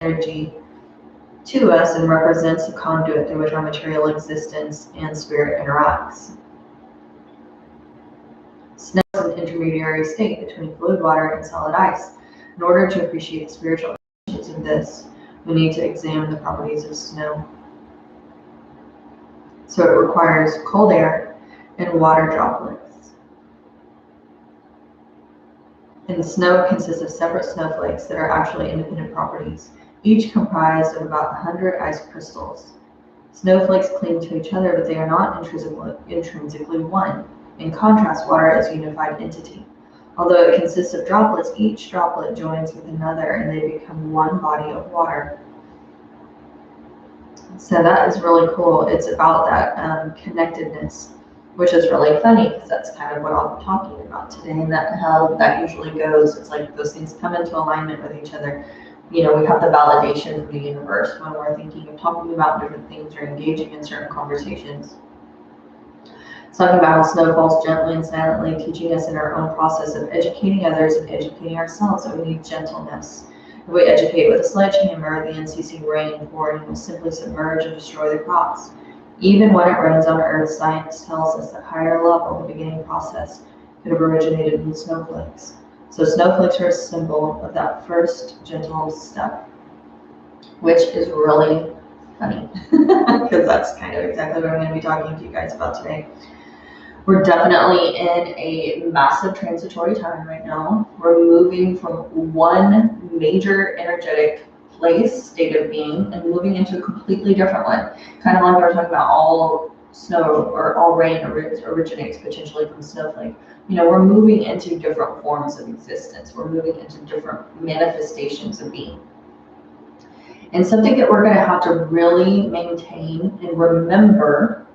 energy to us and represents the conduit through which our material existence and spirit interacts. Snow is an intermediary state between fluid water and solid ice. In order to appreciate the spiritual implications of this, we need to examine the properties of snow. So it requires cold air and water droplets. And the snow consists of separate snowflakes that are actually independent properties, each comprised of about 100 ice crystals. Snowflakes cling to each other, but they are not intrinsically one. In contrast, water is a unified entity. Although it consists of droplets, each droplet joins with another and they become one body of water. So that is really cool. It's about that connectedness, which is really funny because that's kind of what I'll be talking about today, and that how that usually goes. It's like those things come into alignment with each other. You know, we have the validation from the universe when we're thinking of talking about different things or engaging in certain conversations. Talking about how snow falls gently and silently, teaching us in our own process of educating others and educating ourselves that we need gentleness. If we educate with a sledgehammer, the unceasing rain pouring will simply submerge and destroy the crops. Even when it rains on Earth, science tells us that higher level, the beginning process, could have originated in snowflakes. So snowflakes are a symbol of that first gentle step, which is really funny because that's kind of exactly what I'm going to be talking to you guys about today. We're definitely in a massive transitory time right now. We're moving from one major energetic place, state of being, and moving into a completely different one. Kind of like we were talking about, all snow or all rain originates potentially from snowflake. You know, we're moving into different forms of existence. We're moving into different manifestations of being. And something that we're going to have to really maintain and remember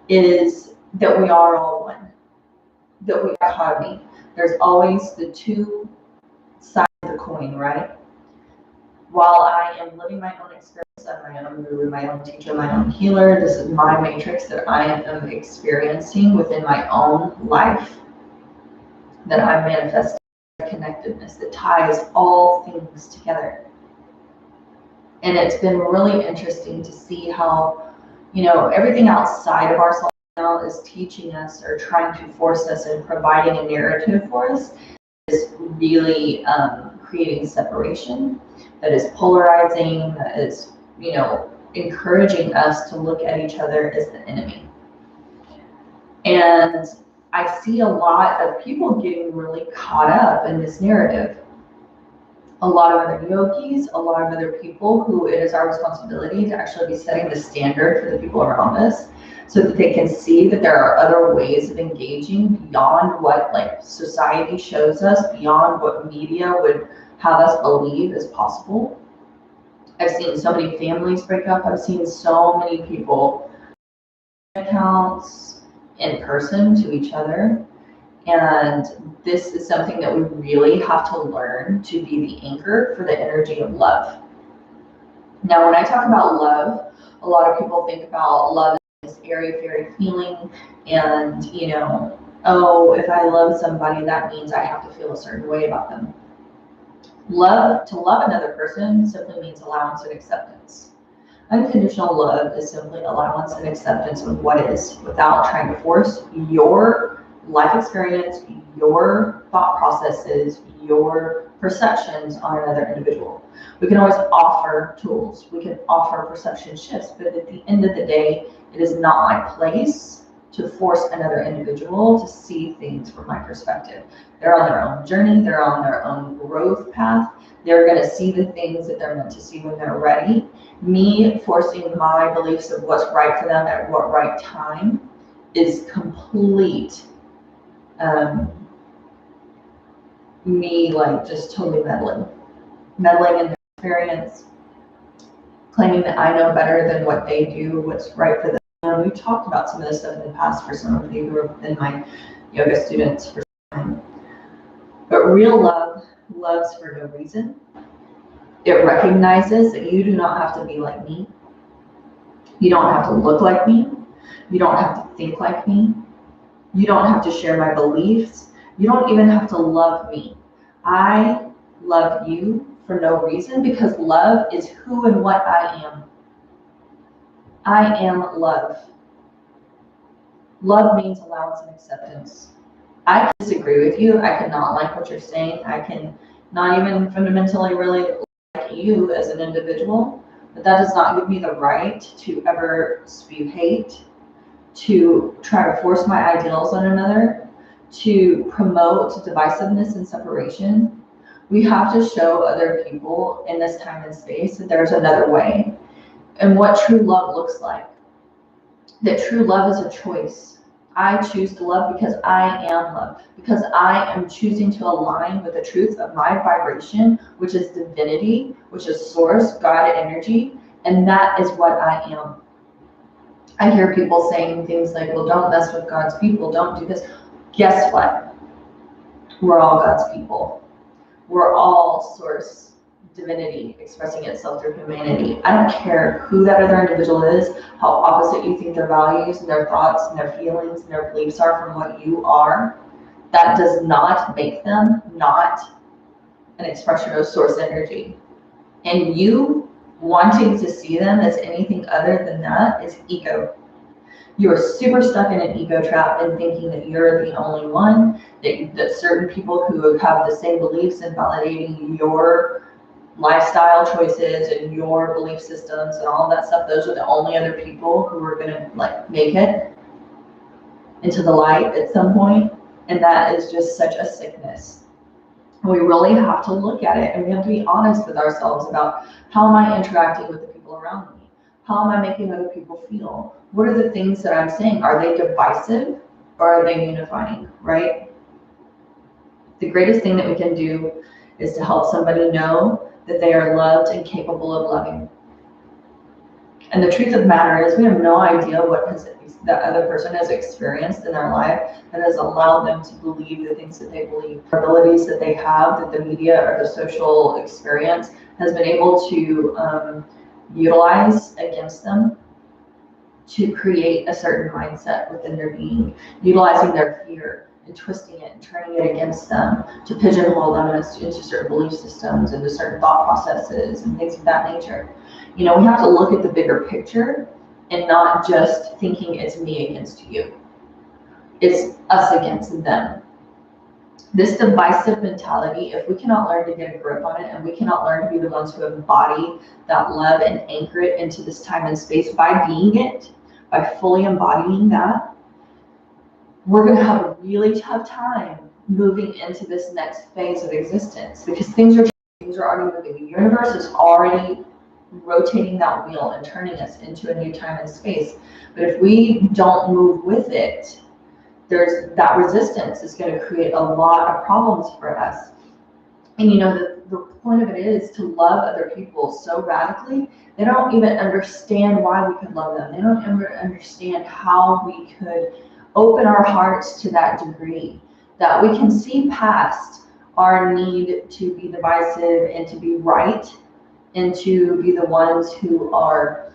is that we are all one, that we are harmony. There's always the two sides of the coin, right? While I am living my own experience, I'm my own guru, my own teacher, my own healer, this is my matrix that I am experiencing within my own life, that I'm manifesting connectedness that ties all things together. And it's been really interesting to see how, you know, everything outside of ourselves now is teaching us or trying to force us and providing a narrative for us is really creating separation, that is polarizing, that is, you know, encouraging us to look at each other as the enemy. And I see a lot of people getting really caught up in this narrative. A lot of other yogis, a lot of other people who it is our responsibility to actually be setting the standard for the people around us so that they can see that there are other ways of engaging beyond what like society shows us, beyond what media would have us believe is possible. I've seen so many families break up. I've seen so many people accounts in person to each other. And this is something that we really have to learn to be the anchor for the energy of love. Now, when I talk about love, a lot of people think about love as this airy-fairy feeling and, you know, oh, if I love somebody, that means I have to feel a certain way about them. To love another person simply means allowance and acceptance. Unconditional love is simply allowance and acceptance of what is without trying to force your life experience, your thought processes, your perceptions on another individual. We can always offer tools, we can offer perception shifts, but at the end of the day, it is not my place to force another individual to see things from my perspective. They're on their own journey, they're on their own growth path, they're going to see the things that they're meant to see when they're ready. Me forcing my beliefs of what's right for them at what right time is complete me like just totally meddling in their experience, claiming that I know better than what they do, what's right for them. We've talked about some of this stuff in the past for some of you who have been my yoga students for some time. But real love loves for no reason. It recognizes that you do not have to be like me. You don't have to look like me. You don't have to think like me. You don't have to share my beliefs. You don't even have to love me. I love you for no reason, because love is who and what I am. I am love. Love means allowance and acceptance. I can disagree with you. I cannot like what you're saying. I can not even fundamentally really like you as an individual, but that does not give me the right to ever spew hate, to try to force my ideals on another, to promote divisiveness and separation. We have to show other people in this time and space that there's another way and what true love looks like. That true love is a choice. I choose to love because I am love, because I am choosing to align with the truth of my vibration, which is divinity, which is source, God energy, and that is what I am. I hear people saying things like, well, don't mess with God's people, don't do this. Guess what? We're all God's people. We're all source divinity expressing itself through humanity. I don't care who that other individual is, how opposite you think their values and their thoughts and their feelings and their beliefs are from what you are. That does not make them not an expression of source energy. And you wanting to see them as anything other than that is ego. You are super stuck in an ego trap and thinking that you're the only one, that certain people who have the same beliefs and validating your lifestyle choices and your belief systems and all that stuff, those are the only other people who are gonna like make it into the light at some point. And that is just such a sickness. We really have to look at it, and we have to be honest with ourselves about, how am I interacting with the people around me? How am I making other people feel? What are the things that I'm saying? Are they divisive or are they unifying, right? The greatest thing that we can do is to help somebody know that they are loved and capable of loving. And the truth of the matter is, we have no idea what that other person has experienced in their life that has allowed them to believe the things that they believe, abilities that they have, that the media or the social experience has been able to utilize against them to create a certain mindset within their being, utilizing their fear and twisting it and turning it against them to pigeonhole them into certain belief systems, into certain thought processes and things of that nature. You know, we have to look at the bigger picture and not just thinking it's me against you. It's us against them. This divisive mentality, if we cannot learn to get a grip on it, and we cannot learn to be the ones who embody that love and anchor it into this time and space by being it, by fully embodying that, we're going to have a really tough time moving into this next phase of existence, because things are already moving. The universe is already rotating that wheel and turning us into a new time and space. But if we don't move with it, there's that resistance is going to create a lot of problems for us. And you know, the point of it is to love other people so radically, they don't even understand why we could love them. They don't ever understand how we could open our hearts to that degree, that we can see past our need to be divisive and to be right and to be the ones who are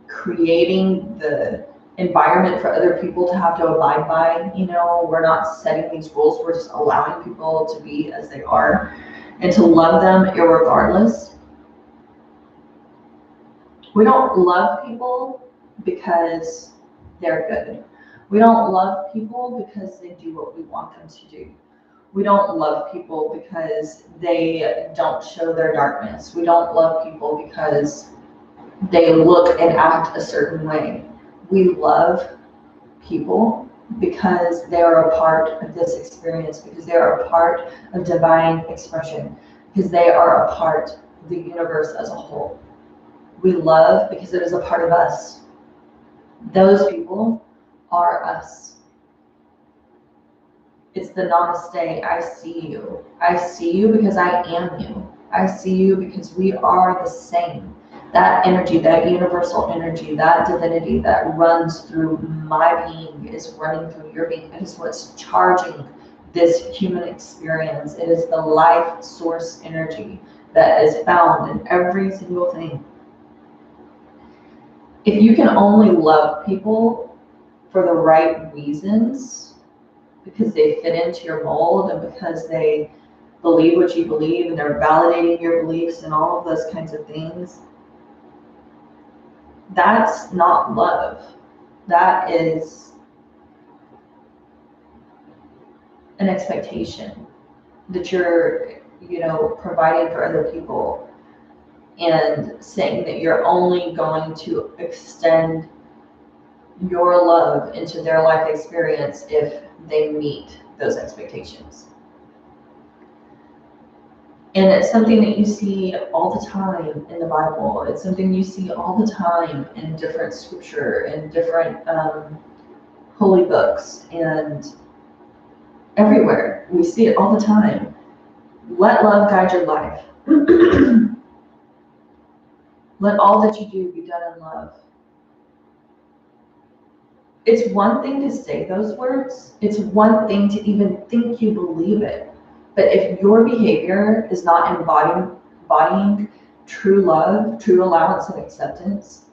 creating the environment for other people to have to abide by. You know, we're not setting these rules, we're just allowing people to be as they are and to love them irregardless. We don't love people because they're good. We don't love people because they do what we want them to do. We don't love people because they don't show their darkness. We don't love people because they look and act a certain way. We love people because they are a part of this experience, because they are a part of divine expression, because they are a part of the universe as a whole. We love because it is a part of us. Those people are us. It's the namaste, I see you. I see you because I am you. I see you because we are the same. That energy, that universal energy, that divinity that runs through my being is running through your being. It is what's charging this human experience. It is the life source energy that is found in every single thing. If you can only love people for the right reasons, because they fit into your mold and because they believe what you believe and they're validating your beliefs and all of those kinds of things, that's not love. That is an expectation that you're, providing for other people, and saying that you're only going to extend your love into their life experience if they meet those expectations. And it's something that you see all the time in the Bible. It's something you see all the time in different scripture and different holy books, and everywhere. We see it all the time. Let love guide your life. Let all that you do be done in love. It's one thing to say those words. It's one thing to even think you believe it. But if your behavior is not embodying true love, true allowance and acceptance,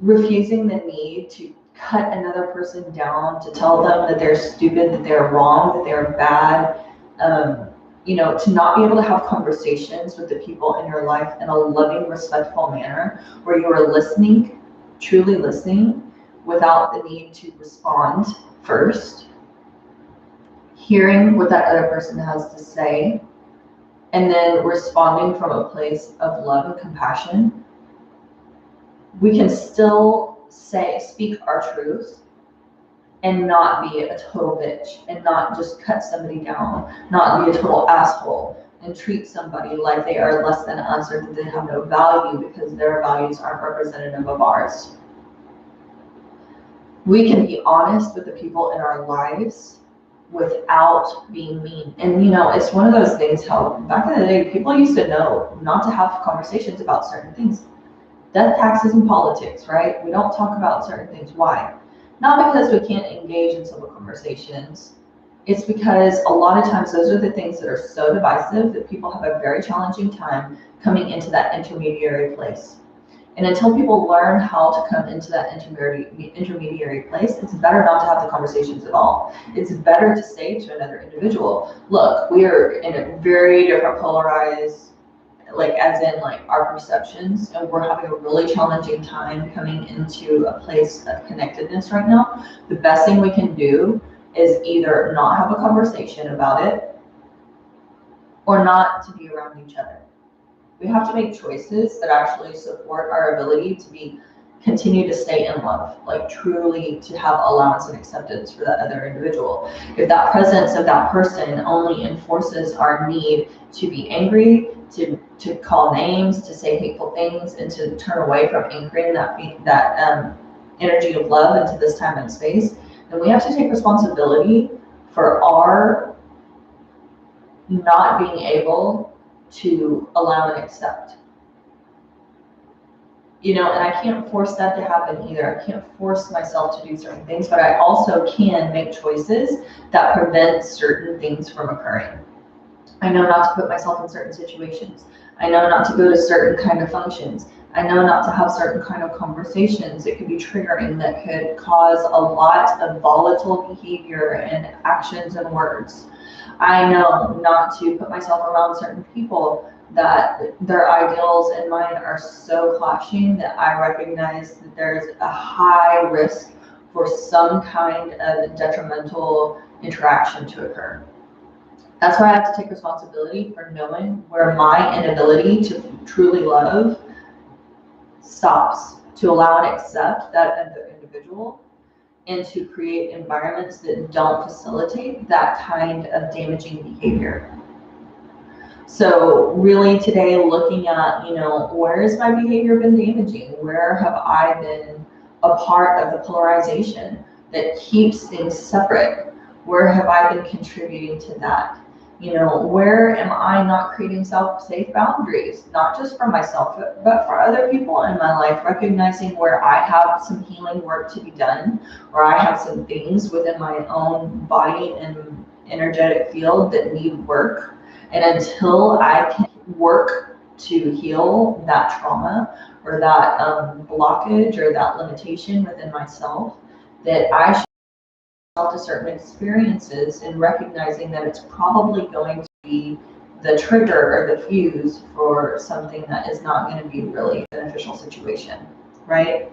refusing the need to cut another person down, to tell them that they're stupid, that they're wrong, that they're bad, to not be able to have conversations with the people in your life in a loving, respectful manner, where you are listening, truly listening, without the need to respond first, hearing what that other person has to say, and then responding from a place of love and compassion, we can still speak our truth and not be a total bitch, and not just cut somebody down, not be a total asshole, and treat somebody like they are less than us, or that they have no value because their values aren't representative of ours. We can be honest with the people in our lives without being mean. And it's one of those things how back in the day, people used to know not to have conversations about certain things. Death, taxes, and politics, right? We don't talk about certain things. Why? Not because we can't engage in civil conversations. It's because a lot of times those are the things that are so divisive that people have a very challenging time coming into that intermediary place. And until people learn how to come into that intermediary place, it's better not to have the conversations at all. It's better to say to another individual, look, we are in a very different polarized, as in our perceptions, and we're having a really challenging time coming into a place of connectedness right now. The best thing we can do is either not have a conversation about it or not to be around each other. We have to make choices that actually support our ability to continue to stay in love, truly to have allowance and acceptance for that other individual. If that presence of that person only enforces our need to be angry, to call names, to say hateful things, and to turn away from anchoring that energy of love into this time and space, then we have to take responsibility for our not being able to allow and accept. And I can't force that to happen either. I can't force myself to do certain things, but I also can make choices that prevent certain things from occurring. I know not to put myself in certain situations. I know not to go to certain kind of functions. I know not to have certain kind of conversations that could be triggering, that could cause a lot of volatile behavior and actions and words. I know not to put myself around certain people that their ideals and mine are so clashing that I recognize that there's a high risk for some kind of detrimental interaction to occur. That's why I have to take responsibility for knowing where my inability to truly love stops, to allow and accept that other individual, and to create environments that don't facilitate that kind of damaging behavior. So really today, looking at, where has my behavior been damaging? Where have I been a part of the polarization that keeps things separate? Where have I been contributing to that? Where am I not creating safe boundaries, not just for myself, but for other people in my life, recognizing where I have some healing work to be done, or I have some things within my own body and energetic field that need work. And until I can work to heal that trauma or that blockage or that limitation within myself, that I should to certain experiences, and recognizing that it's probably going to be the trigger or the fuse for something that is not going to be really a beneficial situation, right?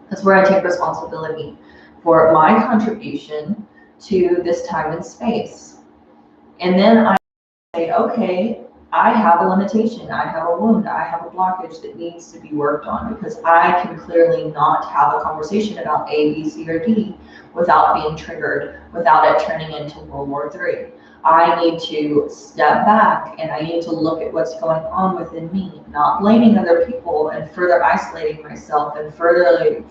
That's where I take responsibility for my contribution to this time and space. And then I say, okay, I have a limitation, I have a wound, I have a blockage that needs to be worked on, because I can clearly not have a conversation about A, B, C, or D without being triggered, without it turning into World War III. I need to step back and I need to look at what's going on within me, not blaming other people and further isolating myself and further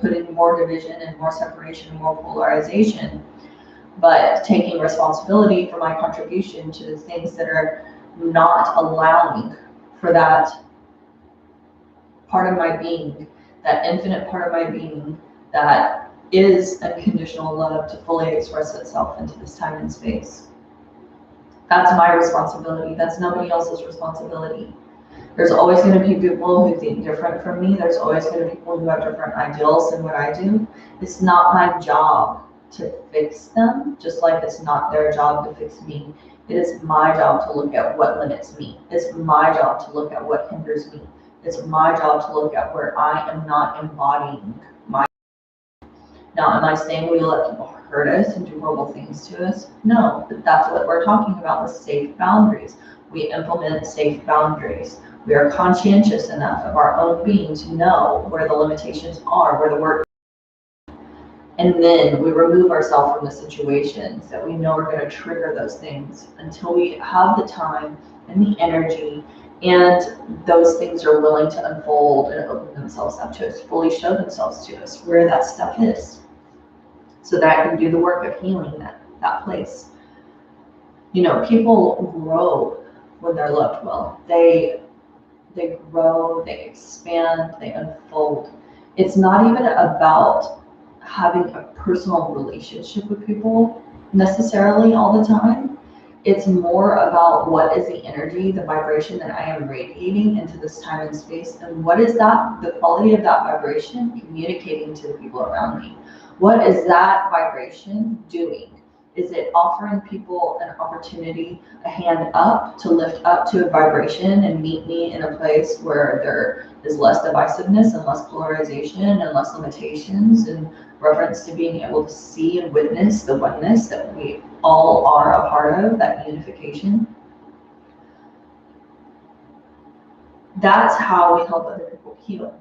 putting more division and more separation and more polarization, but taking responsibility for my contribution to the things that are not allowing for that part of my being, that infinite part of my being that is unconditional love, to fully express itself into this time and space. That's my responsibility. That's nobody else's responsibility. There's always going to be people who think different from me. There's always going to be people who have different ideals than what I do. It's not my job to fix them, just like it's not their job to fix me. It is my job to look at what limits me. It's my job to look at what hinders me. It's my job to look at where I am not embodying my. Now, am I saying we let people hurt us and do horrible things to us? No, but that's what we're talking about with safe boundaries. We implement safe boundaries. We are conscientious enough of our own being to know where the limitations are, where the work, and then we remove ourselves from the situations that we know are going to trigger those things until we have the time and the energy and those things are willing to unfold and open themselves up to us, fully show themselves to us where that stuff is, so that I can do the work of healing that place. You know, people grow when they're loved well. They grow, they expand, they unfold. It's not even about having a personal relationship with people necessarily all the time. It's more about what is the energy, the vibration that I am radiating into this time and space, and what is that, the quality of that vibration communicating to the people around me. What is that vibration doing? Is it offering people an opportunity, a hand up, to lift up to a vibration and meet me in a place where there is less divisiveness and less polarization and less limitations, in reference to being able to see and witness the oneness that we all are a part of, that unification? That's how we help other people heal.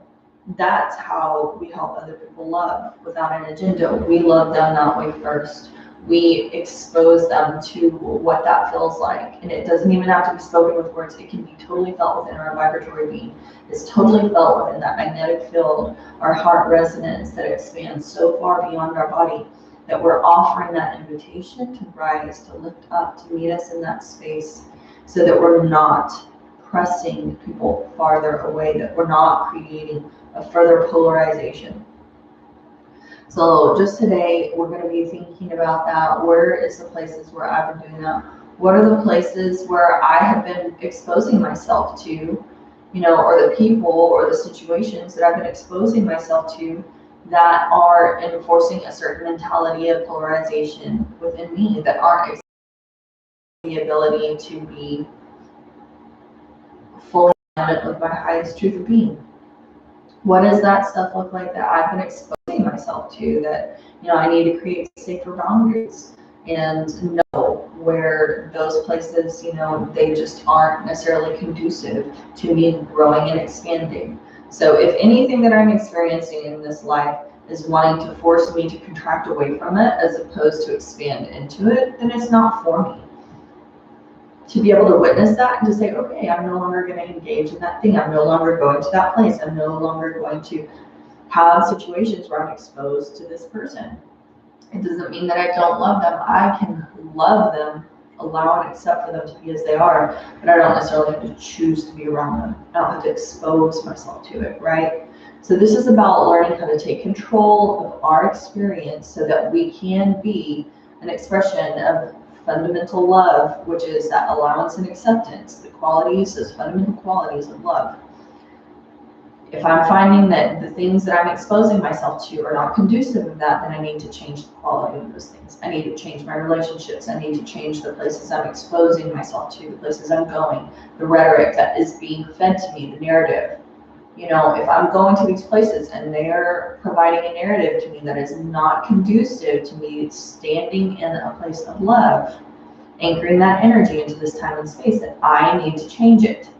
That's how we help other people love without an agenda. We love them that way first. We expose them to what that feels like. And it doesn't even have to be spoken with words. It can be totally felt within our vibratory being. It's totally felt within that magnetic field, our heart resonance that expands so far beyond our body, that we're offering that invitation to rise, to lift up, to meet us in that space, so that we're not pressing people farther away, that we're not creating a further polarization. So just today, we're going to be thinking about that. Where is the places where I've been doing that? What are the places where I have been exposing myself to, you know, or the people or the situations that I've been exposing myself to that are enforcing a certain mentality of polarization within me, that aren't the ability to be fully aligned with my highest truth of being. What does that stuff look like that I've been exposing myself to, that, you know, I need to create safer boundaries and know where those places, you know, they just aren't necessarily conducive to me growing and expanding. So if anything that I'm experiencing in this life is wanting to force me to contract away from it as opposed to expand into it, then it's not for me. To be able to witness that and to say, okay, I'm no longer going to engage in that thing. I'm no longer going to that place. I'm no longer going to have situations where I'm exposed to this person. It doesn't mean that I don't love them. I can love them, allow and accept for them to be as they are, but I don't necessarily have to choose to be around them. I don't have to expose myself to it, right? So this is about learning how to take control of our experience so that we can be an expression of fundamental love, which is that allowance and acceptance, the qualities, those fundamental qualities of love. If I'm finding that the things that I'm exposing myself to are not conducive of that, then I need to change the quality of those things. I need to change my relationships. I need to change the places I'm exposing myself to, the places I'm going, the rhetoric that is being fed to me, the narrative. You know, if I'm going to these places and they're providing a narrative to me that is not conducive to me standing in a place of love, anchoring that energy into this time and space, that I need to change it.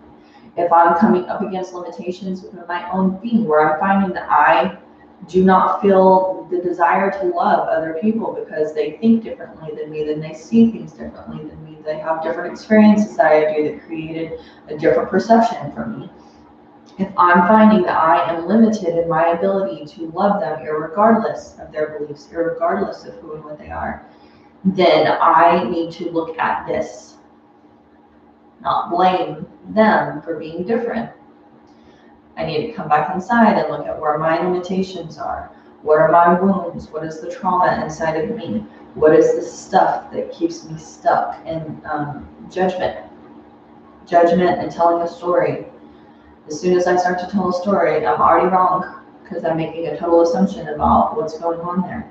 If I'm coming up against limitations within my own being, where I'm finding that I do not feel the desire to love other people because they think differently than me, then they see things differently than me, they have different experiences that I do that created a different perception for me. If I'm finding that I am limited in my ability to love them irregardless of their beliefs, irregardless of who and what they are, then I need to look at this, not blame them for being different. I need to come back inside and look at where my limitations are. What are my wounds? What is the trauma inside of me? What is the stuff that keeps me stuck in judgment and telling a story? As soon as I start to tell a story, I'm already wrong because I'm making a total assumption about what's going on there.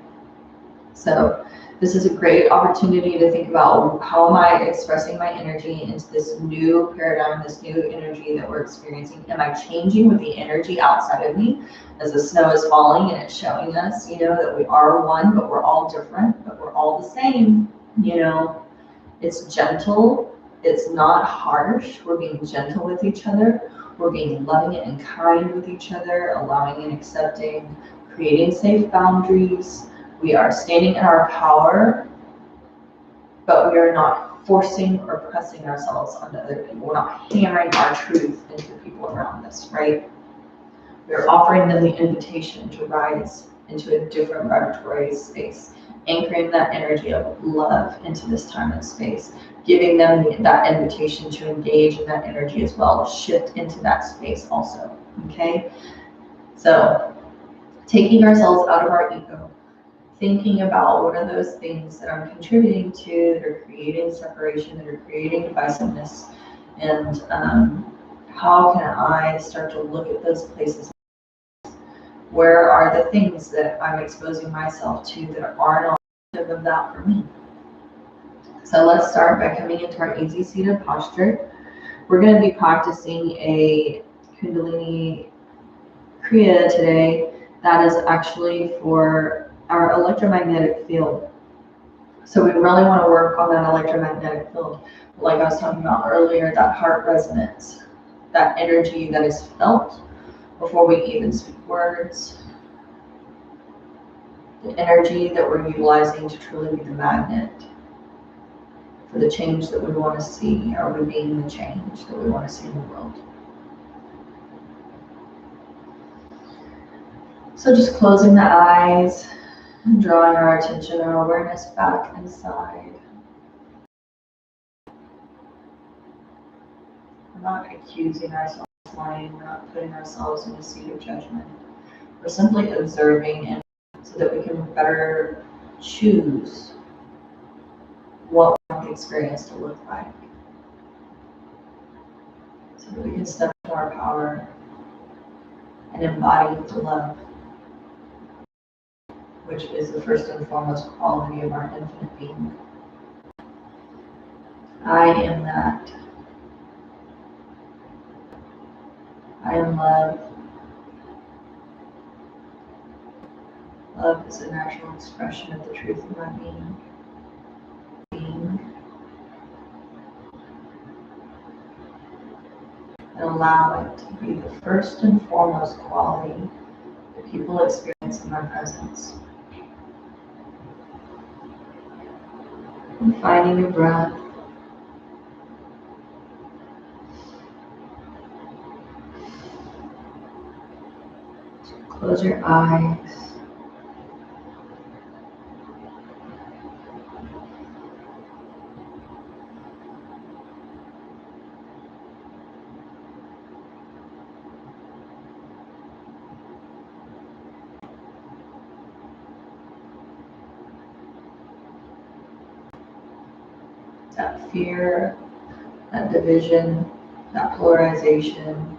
So this is a great opportunity to think about, how am I expressing my energy into this new paradigm, this new energy that we're experiencing? Am I changing with the energy outside of me as the snow is falling and it's showing us, you know, that we are one, but we're all different, but we're all the same, you know? It's gentle. It's not harsh. We're being gentle with each other. We're being loving and kind with each other, allowing and accepting, creating safe boundaries. We are standing in our power, but we are not forcing or pressing ourselves onto other people. We're not hammering our truth into the people around us, right? We're offering them the invitation to rise into a different vibratory space, anchoring that energy of love into this time and space, giving them that invitation to engage in that energy as well, shift into that space also, okay? So taking ourselves out of our ego, thinking about what are those things that I'm contributing to, that are creating separation, that are creating divisiveness, and how can I start to look at those places? Where are the things that I'm exposing myself to that are not of that for me? So let's start by coming into our easy seated posture. We're going to be practicing a Kundalini Kriya today that is actually for our electromagnetic field. So we really want to work on that electromagnetic field. Like I was talking about earlier, that heart resonance, that energy that is felt before we even speak words, the energy that we're utilizing to truly be the magnet for the change that we want to see. Are we being the change that we want to see in the world? So just closing the eyes and drawing our attention, our awareness back inside. We're not accusing ourselves of lying, we're not putting ourselves in a seat of judgment. We're simply observing, and so that we can better choose what we want the experience to look like. So that we can step into our power and embody the love, which is the first and foremost quality of our infinite being. I am that. I am love. Love is a natural expression of the truth of my being. And allow it to be the first and foremost quality that people experience in my presence. And finding your breath. Close your eyes. That fear, that division, that polarization,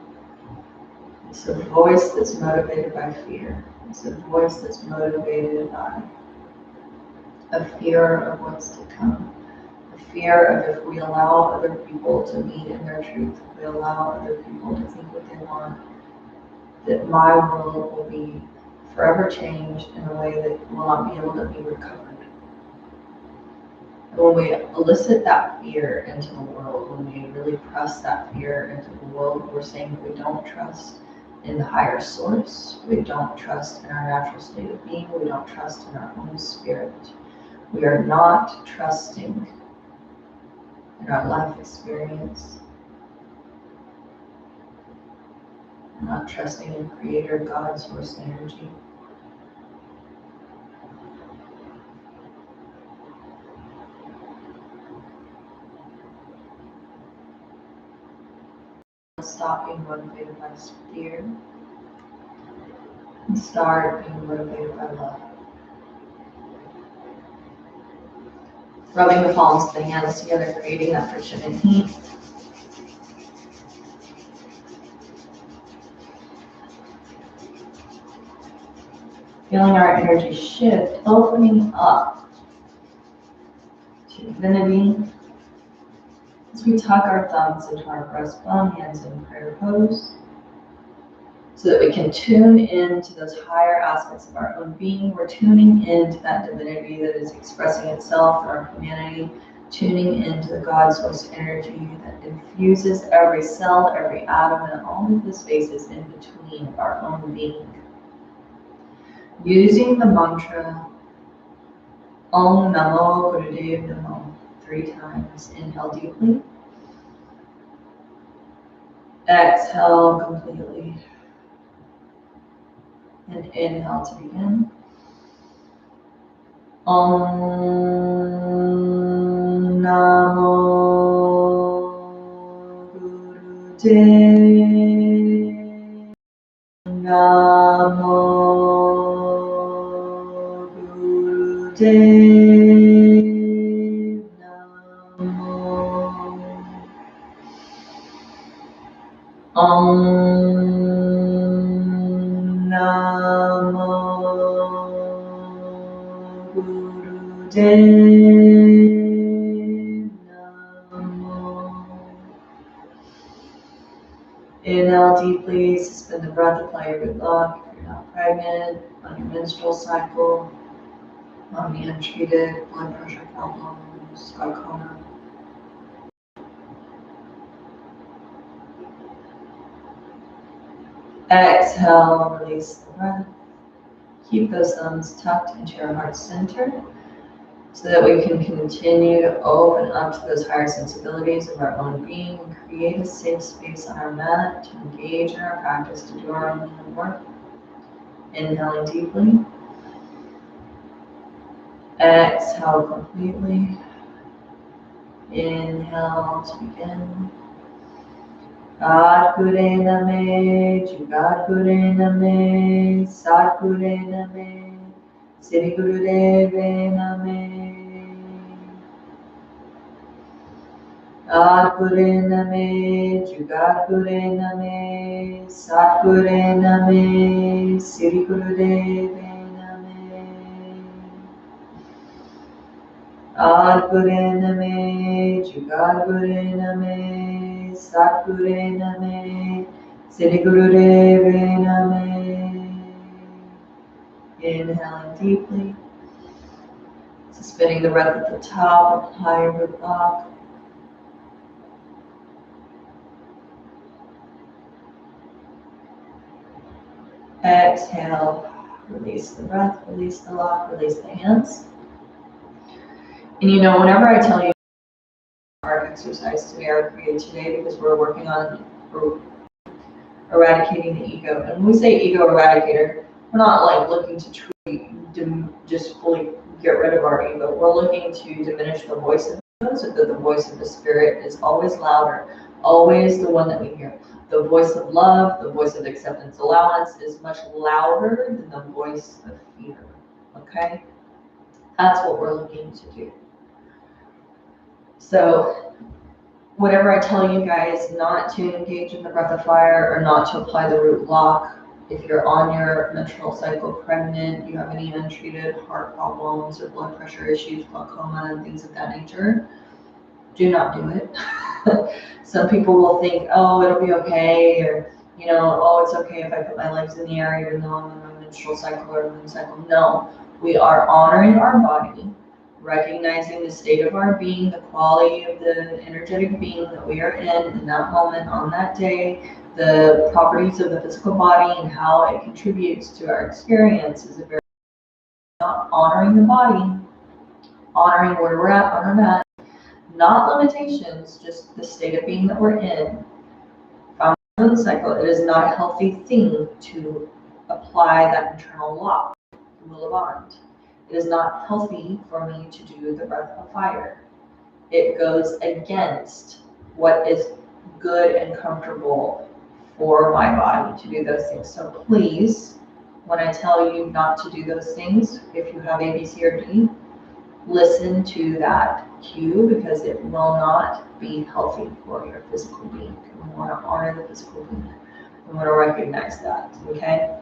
It's a voice that's motivated by fear. It's a voice that's motivated by a fear of what's to come. A fear of if we allow other people to meet in their truth, if we allow other people to think what they want, that my world will be forever changed in a way that will not be able to be recovered. And when we elicit that fear into the world, when we really press that fear into the world, we're saying that we don't trust in the higher source, we don't trust in our natural state of being, we don't trust in our own spirit. We are not trusting in our life experience. We're not trusting in Creator, God, Source, Energy. Stop being motivated by fear and start being motivated by love. Rubbing the palms of the hands together, creating that friction and heat. Feeling our energy shift, opening up to divinity. As we tuck our thumbs into our breastbone, hands in prayer pose, so that we can tune into those higher aspects of our own being. We're tuning into that divinity that is expressing itself in our humanity, tuning into the God Source energy that infuses every cell, every atom, and all of the spaces in between of our own being. Using the mantra Om Namo Gurudev Namo 3 times. Inhale deeply. Exhale completely. And inhale to begin. Om Namo Gurudev Namo Gurudev Namo Om Namo Gurudev Namo. Inhale deeply, suspend the breath, apply your good luck. If you're not pregnant, on your menstrual cycle, on the untreated blood pressure problems, glaucoma. Exhale, release the breath. Keep those thumbs tucked into your heart center so that we can continue to open up to those higher sensibilities of our own being and create a safe space on our mat to engage in our practice, to do our own healing work. Inhaling deeply. Exhale completely. Inhale to begin. Sadguru Name, Jugadguru Name, Sadguru Name, Sri Gurudev Name. Sadguru Name, Jugadguru Name, Sadguru Name, Sri Gurudev Name. Sadguru Name, Jugadguru Name, Sadguru Name, Sri Gurudev Name. Inhaling deeply, suspending the breath at the top, apply your root block. Exhale, release the breath, release the lock, release the hands. And you know, whenever I tell you our exercise today, our create today, because we're working on eradicating the ego. And when we say ego eradicator, we're not like looking to just fully get rid of our ego. We're looking to diminish the voice of ego so that the voice of the spirit is always louder, always the one that we hear. The voice of love, the voice of acceptance, allowance is much louder than the voice of fear. Okay? That's what we're looking to do. So whatever I tell you guys not to engage in the breath of fire or not to apply the root lock, if you're on your menstrual cycle, pregnant, you have any untreated heart problems or blood pressure issues, glaucoma, and things of that nature, do not do it. Some people will think, oh, it'll be okay, or, oh, it's okay if I put my legs in the air even though I'm on my menstrual cycle or moon cycle. No, we are honoring our body, recognizing the state of our being, the quality of the energetic being that we are in that moment, on that day, the properties of the physical body and how it contributes to our experience is a very honoring the body, honoring where we're at on our mat, not limitations, just the state of being that we're in. From the moon cycle, it is not a healthy thing to apply that internal lock, the will of bond. It is not healthy for me to do the breath of fire. It goes against what is good and comfortable for my body to do those things. So please, when I tell you not to do those things, if you have A, B, C, or D, listen to that cue, because it will not be healthy for your physical being. We want to honor the physical being. We want to recognize that, okay?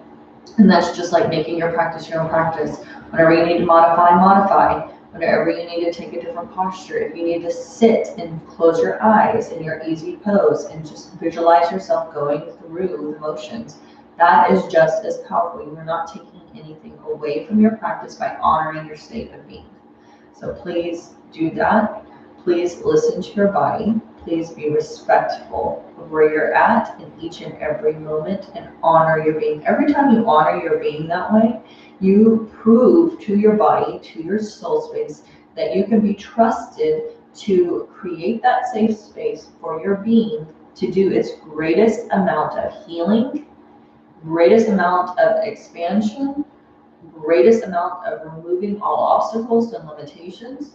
And that's just like making your practice your own practice. Whenever you need to modify. Whenever you need to take a different posture, if you need to sit and close your eyes in your easy pose and just visualize yourself going through the motions, that is just as powerful. You're not taking anything away from your practice by honoring your state of being. So please do that. Please listen to your body. Please be respectful of where you're at in each and every moment and honor your being. Every time you honor your being that way, you prove to your body, to your soul space, that you can be trusted to create that safe space for your being to do its greatest amount of healing, greatest amount of expansion, greatest amount of removing all obstacles and limitations,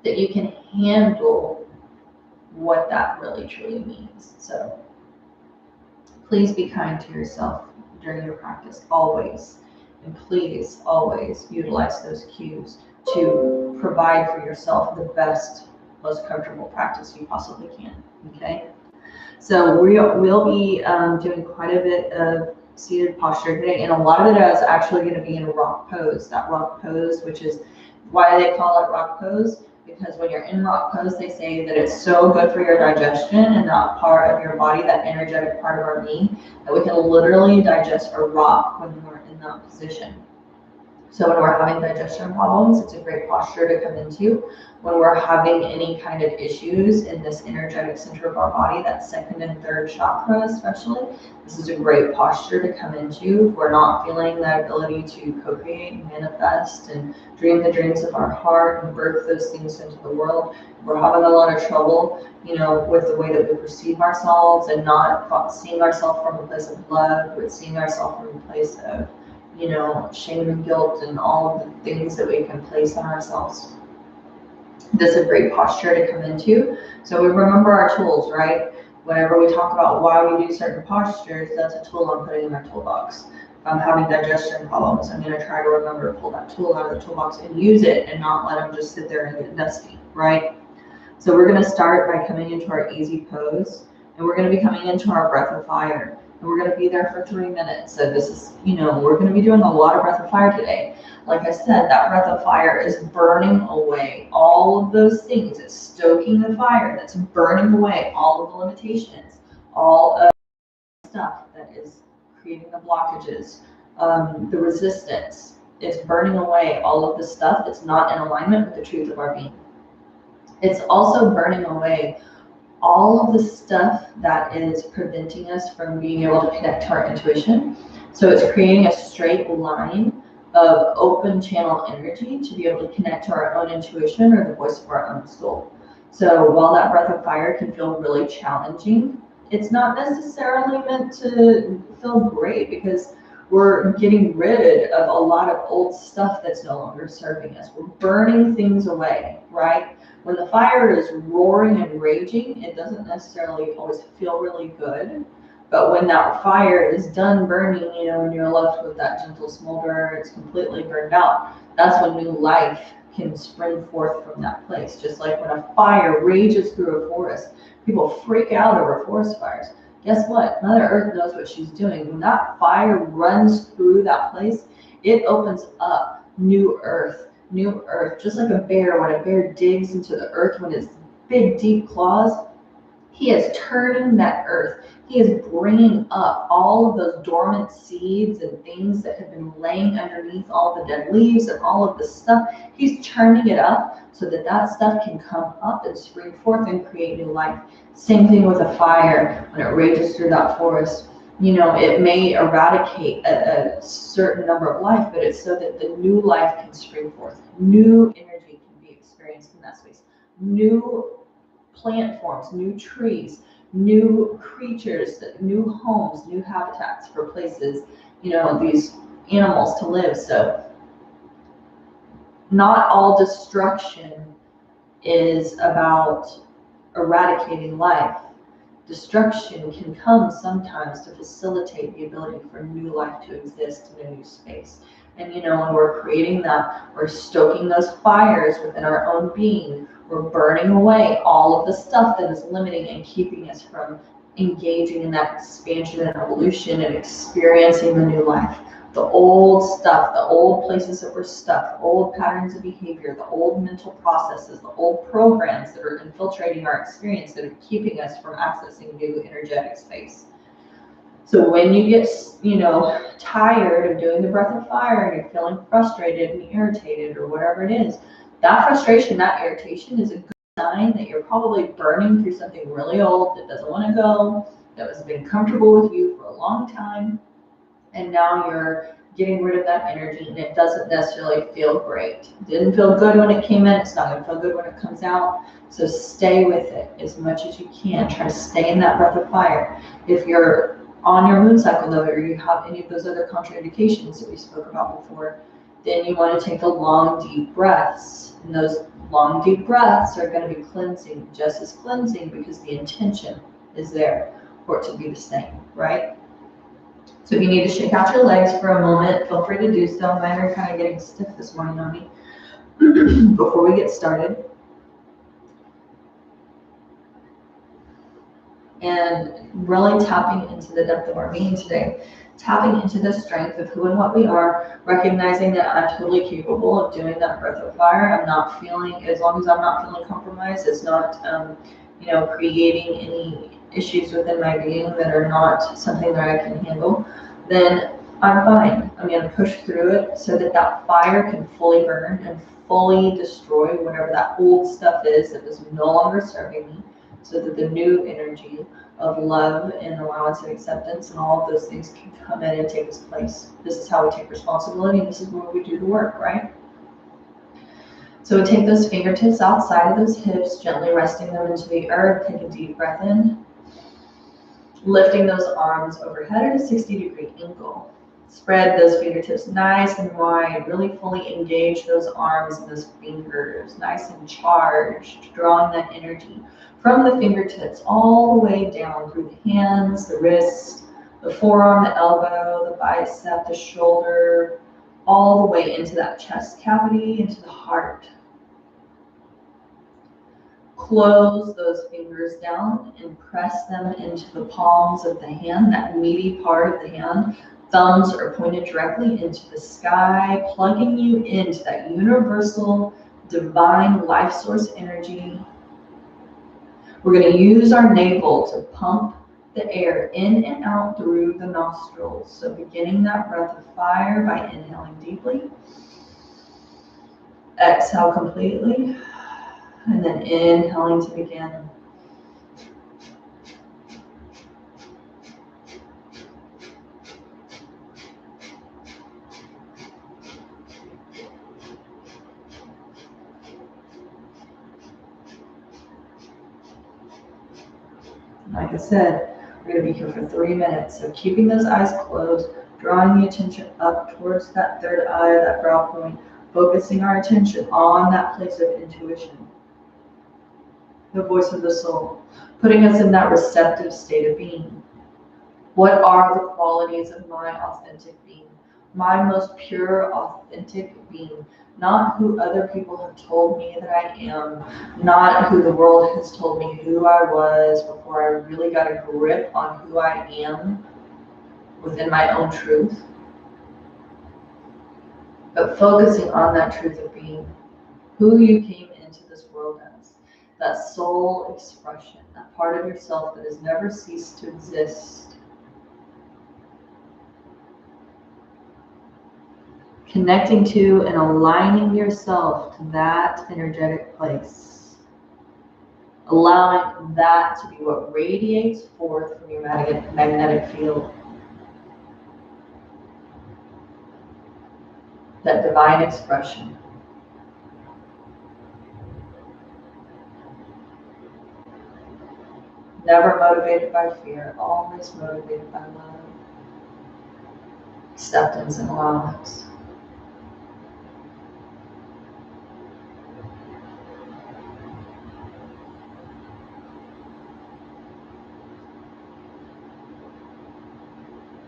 that you can handle what that really truly means. So please be kind to yourself during your practice, always. And please always utilize those cues to provide for yourself the best, most comfortable practice you possibly can, okay? So we'll be doing quite a bit of seated posture today, and a lot of it is actually going to be in a rock pose. That rock pose, which is why they call it rock pose, because when you're in rock pose, they say that it's so good for your digestion and that part of your body, that energetic part of our being, that we can literally digest a rock when we're in that position. So when we're having digestion problems, it's a great posture to come into. When we're having any kind of issues in this energetic center of our body, that second and third chakra especially, this is a great posture to come into. If we're not feeling that ability to co-create and manifest and dream the dreams of our heart and birth those things into the world, we're having a lot of trouble, with the way that we perceive ourselves and not seeing ourselves from a place of love, but seeing ourselves from a place of shame and guilt and all of the things that we can place on ourselves. This is a great posture to come into. So we remember our tools, right? Whenever we talk about why we do certain postures, that's a tool I'm putting in my toolbox. If I'm having digestion problems, I'm going to try to remember to pull that tool out of the toolbox and use it and not let them just sit there and get dusty, right? So we're going to start by coming into our easy pose, and we're going to be coming into our breath of fire. And we're going to be there for 3 minutes. So this is, we're going to be doing a lot of breath of fire today. Like I said, that breath of fire is burning away all of those things. It's stoking the fire that's burning away all of the limitations, all of the stuff that is creating the blockages, the resistance. It's burning away all of the stuff that's not in alignment with the truth of our being. It's also burning away all of the stuff that is preventing us from being able to connect to our intuition. So it's creating a straight line of open channel energy to be able to connect to our own intuition or the voice of our own soul. So while that breath of fire can feel really challenging, it's not necessarily meant to feel great, because we're getting rid of a lot of old stuff that's no longer serving us. We're burning things away, right? When the fire is roaring and raging, it doesn't necessarily always feel really good. But when that fire is done burning, and you're left with that gentle smolder, it's completely burned out, that's when new life can spring forth from that place. Just like when a fire rages through a forest, People freak out over forest fires. Guess what? Mother Earth knows what she's doing. When that fire runs through that place, it opens up new earth, just like a bear. When a bear digs into the earth with its big, deep claws, he is turning that earth. He is bringing up all of those dormant seeds and things that have been laying underneath all the dead leaves and all of this stuff. He's turning it up so that that stuff can come up and spring forth and create new life. Same thing with a fire. When it rages through that forest, it may eradicate a certain number of life, but it's so that the new life can spring forth. New energy can be experienced in that space. New plant forms, new trees, new creatures, new homes, new habitats for places, these animals to live. So not all destruction is about eradicating life. Destruction can come sometimes to facilitate the ability for new life to exist in a new space. And when we're creating that, we're stoking those fires within our own being. We're burning away all of the stuff that is limiting and keeping us from engaging in that expansion and evolution and experiencing the new life. The old stuff, the old places that we're stuck, the old patterns of behavior, the old mental processes, the old programs that are infiltrating our experience that are keeping us from accessing new energetic space. So when you get, tired of doing the breath of fire and you're feeling frustrated and irritated or whatever it is, that frustration, that irritation is a good sign that you're probably burning through something really old that doesn't want to go, that has been comfortable with you for a long time, and now you're getting rid of that energy and it doesn't necessarily feel great. It didn't feel good when it came in, it's not going to feel good when it comes out. So stay with it as much as you can. Try to stay in that breath of fire. If you're on your moon cycle though, or you have any of those other contraindications that we spoke about before, then you want to take the long, deep breaths. And those long, deep breaths are going to be cleansing, just as cleansing, because the intention is there for it to be the same, right? So if you need to shake out your legs for a moment, feel free to do so. Mine are kind of getting stiff this morning on me. Before we get started. And really tapping into the depth of our being today. Tapping into the strength of who and what we are, recognizing that I'm totally capable of doing that breath of fire. I'm not feeling, as long as I'm not feeling compromised, it's not, creating any issues within my being that are not something that I can handle, then I'm fine. I'm going to push through it so that that fire can fully burn and fully destroy whatever that old stuff is that is no longer serving me, so that the new energy of love and allowance and acceptance and all of those things can come in and take its place. This is how we take responsibility, and this is where we do the work, right? So we take those fingertips outside of those hips, gently resting them into the earth. Take a deep breath in. Lifting those arms overhead at a 60-degree angle. Spread those fingertips nice and wide. Really fully engage those arms and those fingers. Nice and charged. Drawing that energy from the fingertips all the way down through the hands, the wrist, the forearm, the elbow, the bicep, the shoulder, all the way into that chest cavity, into the heart. Close those fingers down and press them into the palms of the hand, that meaty part of the hand. Thumbs are pointed directly into the sky, plugging you into that universal, divine life source energy. We're going to use our navel to pump the air in and out through the nostrils. So beginning that breath of fire by inhaling deeply. Exhale completely. And then inhaling to begin. Like I said, we're going to be here for 3 minutes. So keeping those eyes closed, drawing the attention up towards that third eye, that brow point, focusing our attention on that place of intuition, the voice of the soul, putting us in that receptive state of being. What are the qualities of my authentic being? my most pure, authentic being, not who other people have told me that I am, not who the world has told me who I was before I really got a grip on who I am within my own truth, but focusing on that truth of being who you came into this world as, that soul expression, that part of yourself that has never ceased to exist. Connecting to and aligning yourself to that energetic place. Allowing that to be what radiates forth from your magnetic field. That divine expression. Never motivated by fear, always motivated by love, acceptance, and allowance.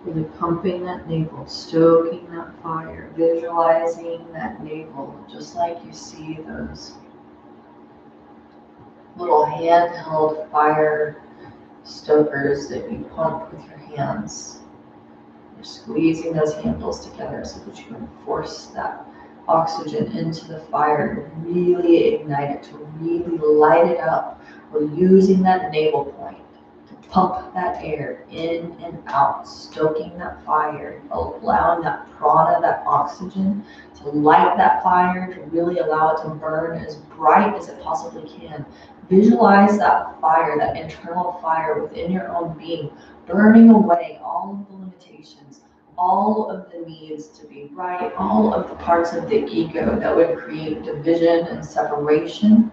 Really pumping that navel, stoking that fire, visualizing that navel, just like you see those little handheld fire stokers that you pump with your hands. You're squeezing those handles together so that you can force that oxygen into the fire to really ignite it, to really light it up. We're using that navel point to pump that air in and out, stoking that fire, allowing that prana, that oxygen, to light that fire, to really allow it to burn as bright as it possibly can. Visualize that fire, that internal fire within your own being, burning away all of the limitations, all of the needs to be right, all of the parts of the ego that would create division and separation.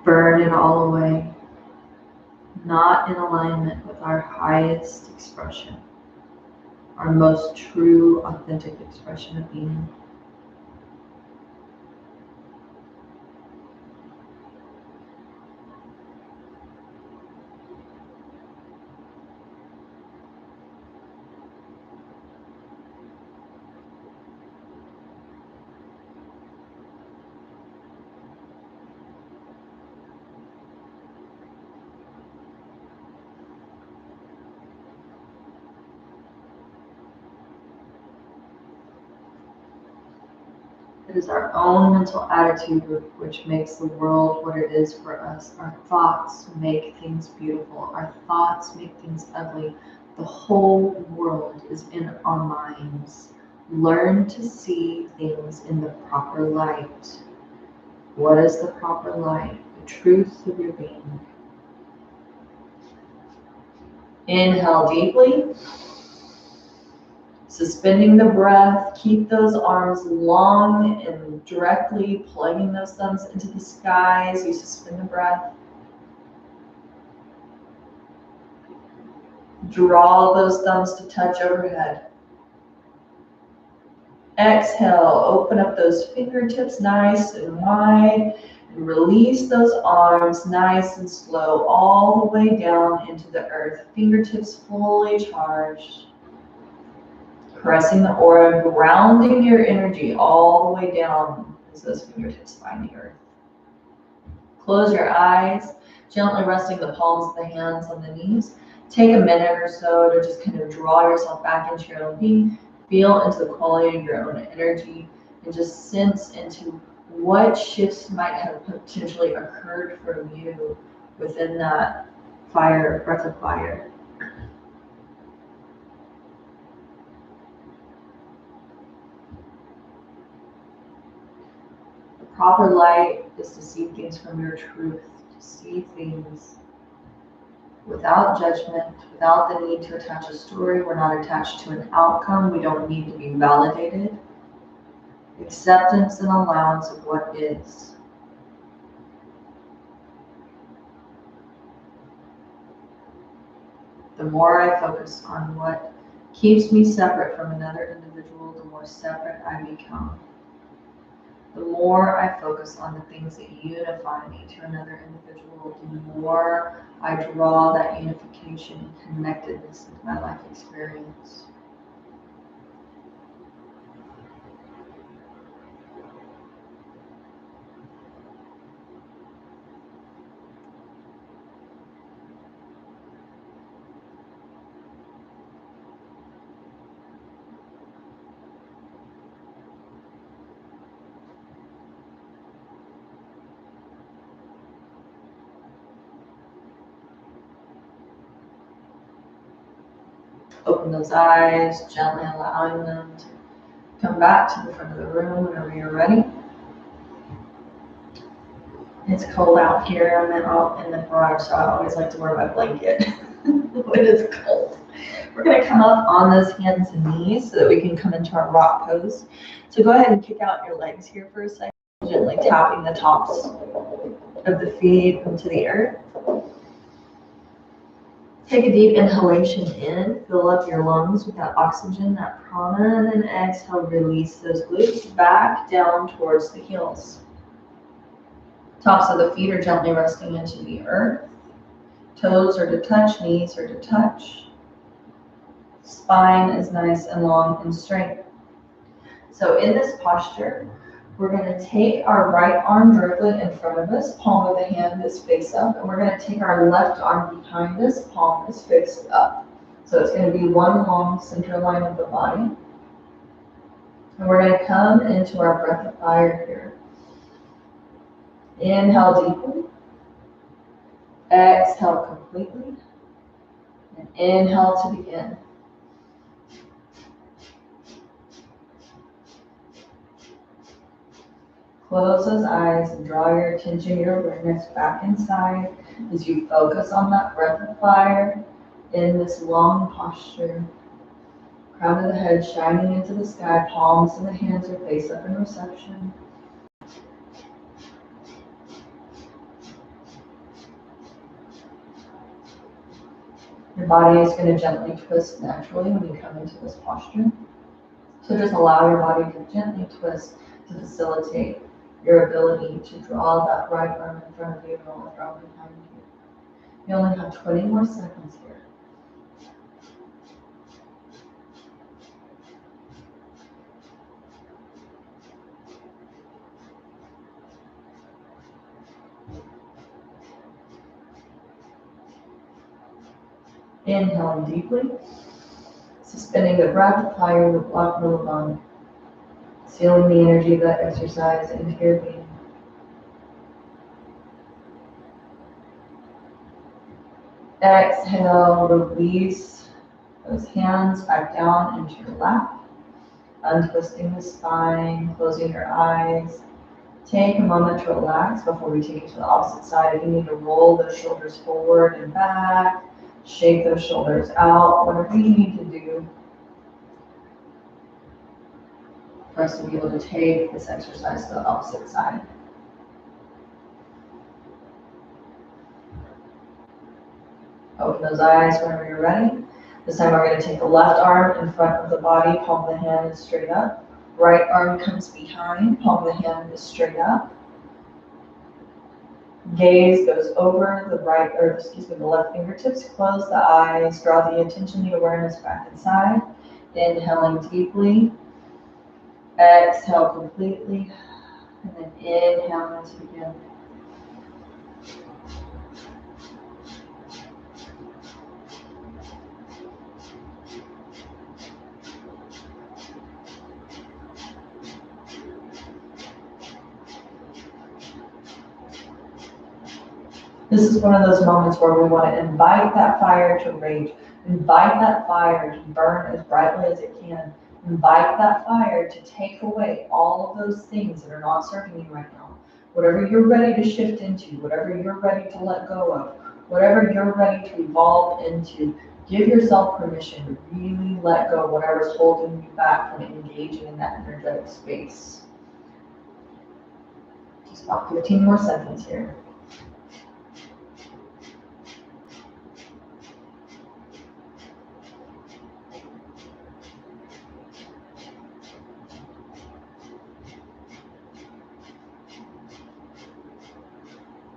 Burn it all away, not in alignment with our highest expression, our most true, authentic expression of being. It is our own mental attitude which makes the world what it is for us. Our thoughts make things beautiful. Our thoughts make things ugly. The whole world is in our minds. Learn to see things in the proper light. What is the proper light? The truth of your being. Inhale deeply. Suspending the breath, keep those arms long and directly plugging those thumbs into the sky as you suspend the breath. Draw those thumbs to touch overhead. Exhale, open up those fingertips nice and wide and release those arms nice and slow all the way down into the earth. Fingertips fully charged. Pressing the aura, grounding your energy all the way down as those fingertips find the earth. Close your eyes, gently resting the palms of the hands on the knees. Take a minute or so to just kind of draw yourself back into your own being. Feel into the quality of your own energy and just sense into what shifts might have potentially occurred from you within that fire, breath of fire. Proper light is to see things from your truth, to see things without judgment, without the need to attach a story. We're not attached to an outcome. We don't need to be validated. Acceptance and allowance of what is. The more I focus on what keeps me separate from another individual, the more separate I become. The more I focus on the things that unify me to another individual, the more I draw that unification and connectedness into my life experience. Open those eyes, gently allowing them to come back to the front of the room whenever you're ready. It's cold out here. I'm out in the garage, so I always like to wear my blanket when it's cold. We're going to come up on those hands and knees so that we can come into our rock pose. So go ahead and kick out your legs here for a second, gently tapping the tops of the feet into the earth. Take a deep inhalation in, fill up your lungs with that oxygen, that prana, and then exhale, release those glutes back down towards the heels. Tops of the feet are gently resting into the earth. Toes are to touch, knees are to touch. Spine is nice and long and straight. So in this posture, we're going to take our right arm directly in front of us, palm of the hand is face up, and we're going to take our left arm behind us, palm is faced up. So it's going to be one long center line of the body. And we're going to come into our breath of fire here. Inhale deeply. Exhale completely. And inhale to begin. Close those eyes and draw your attention, your awareness back inside as you focus on that breath of fire in this long posture. Crown of the head shining into the sky, palms of the hands are face up in reception. Your body is going to gently twist naturally when you come into this posture. So just allow your body to gently twist to facilitate your ability to draw that right arm in front of you and left arm behind you. You only have 20 more seconds here. Inhaling deeply, suspending the breath, fire the block the lung, sealing the energy of that exercise into your being. Exhale, release those hands back down into your lap, untwisting the spine, closing your eyes. Take a moment to relax before we take it to the opposite side. If you need to roll those shoulders forward and back, shake those shoulders out, whatever you need to do for us to be able to take this exercise to the opposite side. Open those eyes whenever you're ready. This time we're going to take the left arm in front of the body, palm of the hand is straight up. Right arm comes behind, palm of the hand is straight up. Gaze goes over the left fingertips. Close the eyes, draw the attention, the awareness back inside. Inhaling deeply. Exhale completely. And then inhale to begin. This is one of those moments where we want to invite that fire to rage, invite that fire to burn as brightly as it can, invite that fire to take away all of those things that are not serving you right now. Whatever you're ready to shift into, whatever you're ready to let go of, whatever you're ready to evolve into, give yourself permission to really let go of whatever's holding you back from engaging in that energetic space. Just about 15 more seconds here.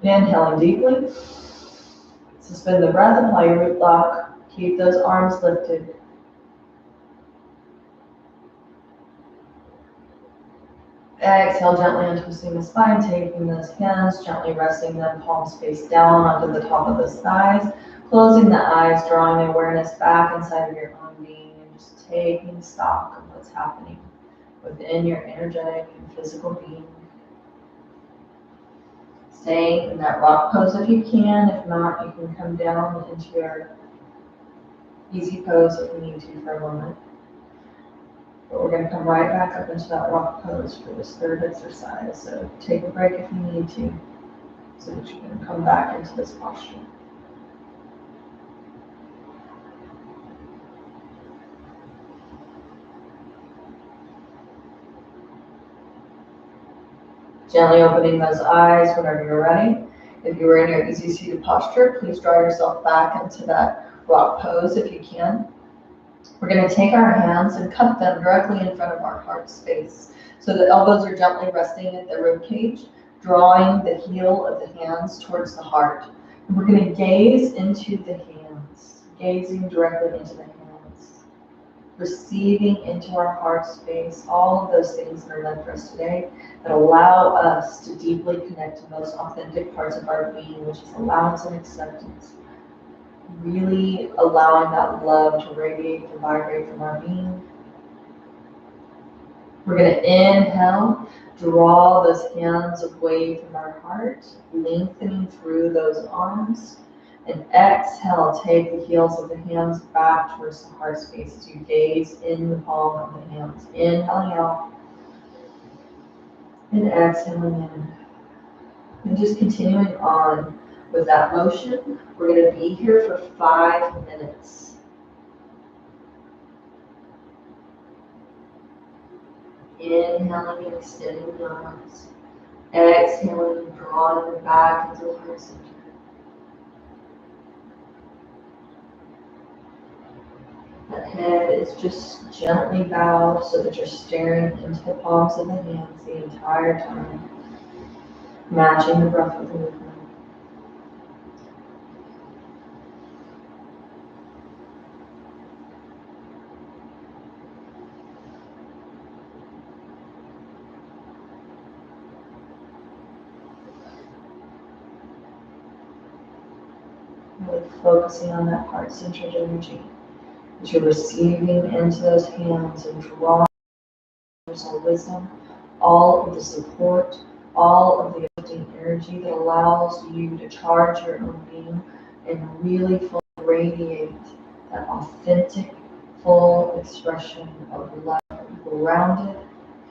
Inhaling deeply. Suspend the breath, apply your root lock. Keep those arms lifted. Exhale, gently untwisting the spine, taking those hands, gently resting them palms face down onto the top of the thighs, closing the eyes, drawing awareness back inside of your own being, and just taking stock of what's happening within your energetic and physical being. Staying in that rock pose if you can. If not, you can come down into your easy pose if you need to for a moment. But we're going to come right back up into that rock pose for this third exercise. So take a break if you need to, so that you can come back into this posture. Gently opening those eyes whenever you're ready. If you were in your easy seated posture, please draw yourself back into that rock pose if you can. We're going to take our hands and cup them directly in front of our heart space. So the elbows are gently resting at the rib cage, drawing the heel of the hands towards the heart. And we're going to gaze into the hands, gazing directly into the hands, receiving into our heart space all of those things that are meant for us today that allow us to deeply connect to the most authentic parts of our being, which is allowance and acceptance. Really allowing that love to radiate, to vibrate from our being. We're going to inhale, draw those hands away from our heart, lengthening through those arms. And exhale, take the heels of the hands back towards the heart space as you gaze in the palm of the hands. Inhaling out and exhaling in. And just continuing on with that motion, we're going to be here for 5 minutes. Inhaling and extending the arms. Exhaling and drawing them back into the heart center. That head is just gently bowed so that you're staring into the palms of the hands the entire time, matching the breath with the movement. Really focusing on that heart-centered energy as you're receiving into those hands and drawing universal wisdom, all of the support, all of the uplifting energy that allows you to charge your own being and really fully radiate that authentic, full expression of love, grounded,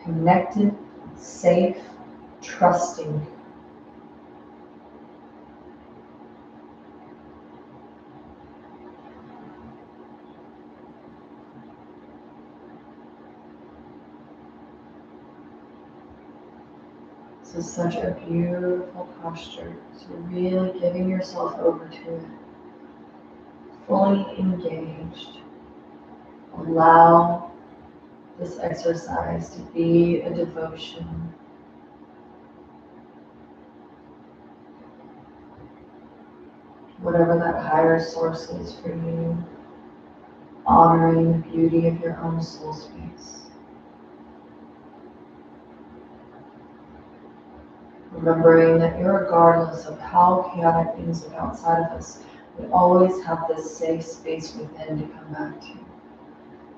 connected, safe, trusting. This is such a beautiful posture. So really giving yourself over to it. Fully engaged. Allow this exercise to be a devotion. Whatever that higher source is for you. Honoring the beauty of your own soul space. Remembering that regardless of how chaotic things look outside of us, we always have this safe space within to come back to.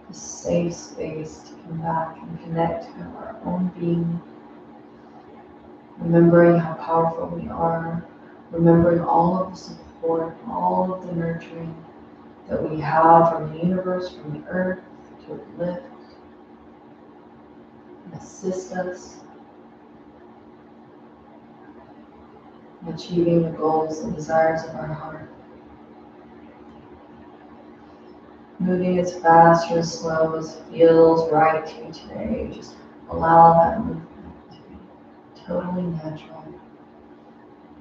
This safe space to come back and connect to our own being. Remembering how powerful we are. Remembering all of the support, all of the nurturing that we have from the universe, from the earth, to uplift and assist us in achieving the goals and desires of our heart. Moving as fast or as slow as feels right to you today. Just allow that movement to be totally natural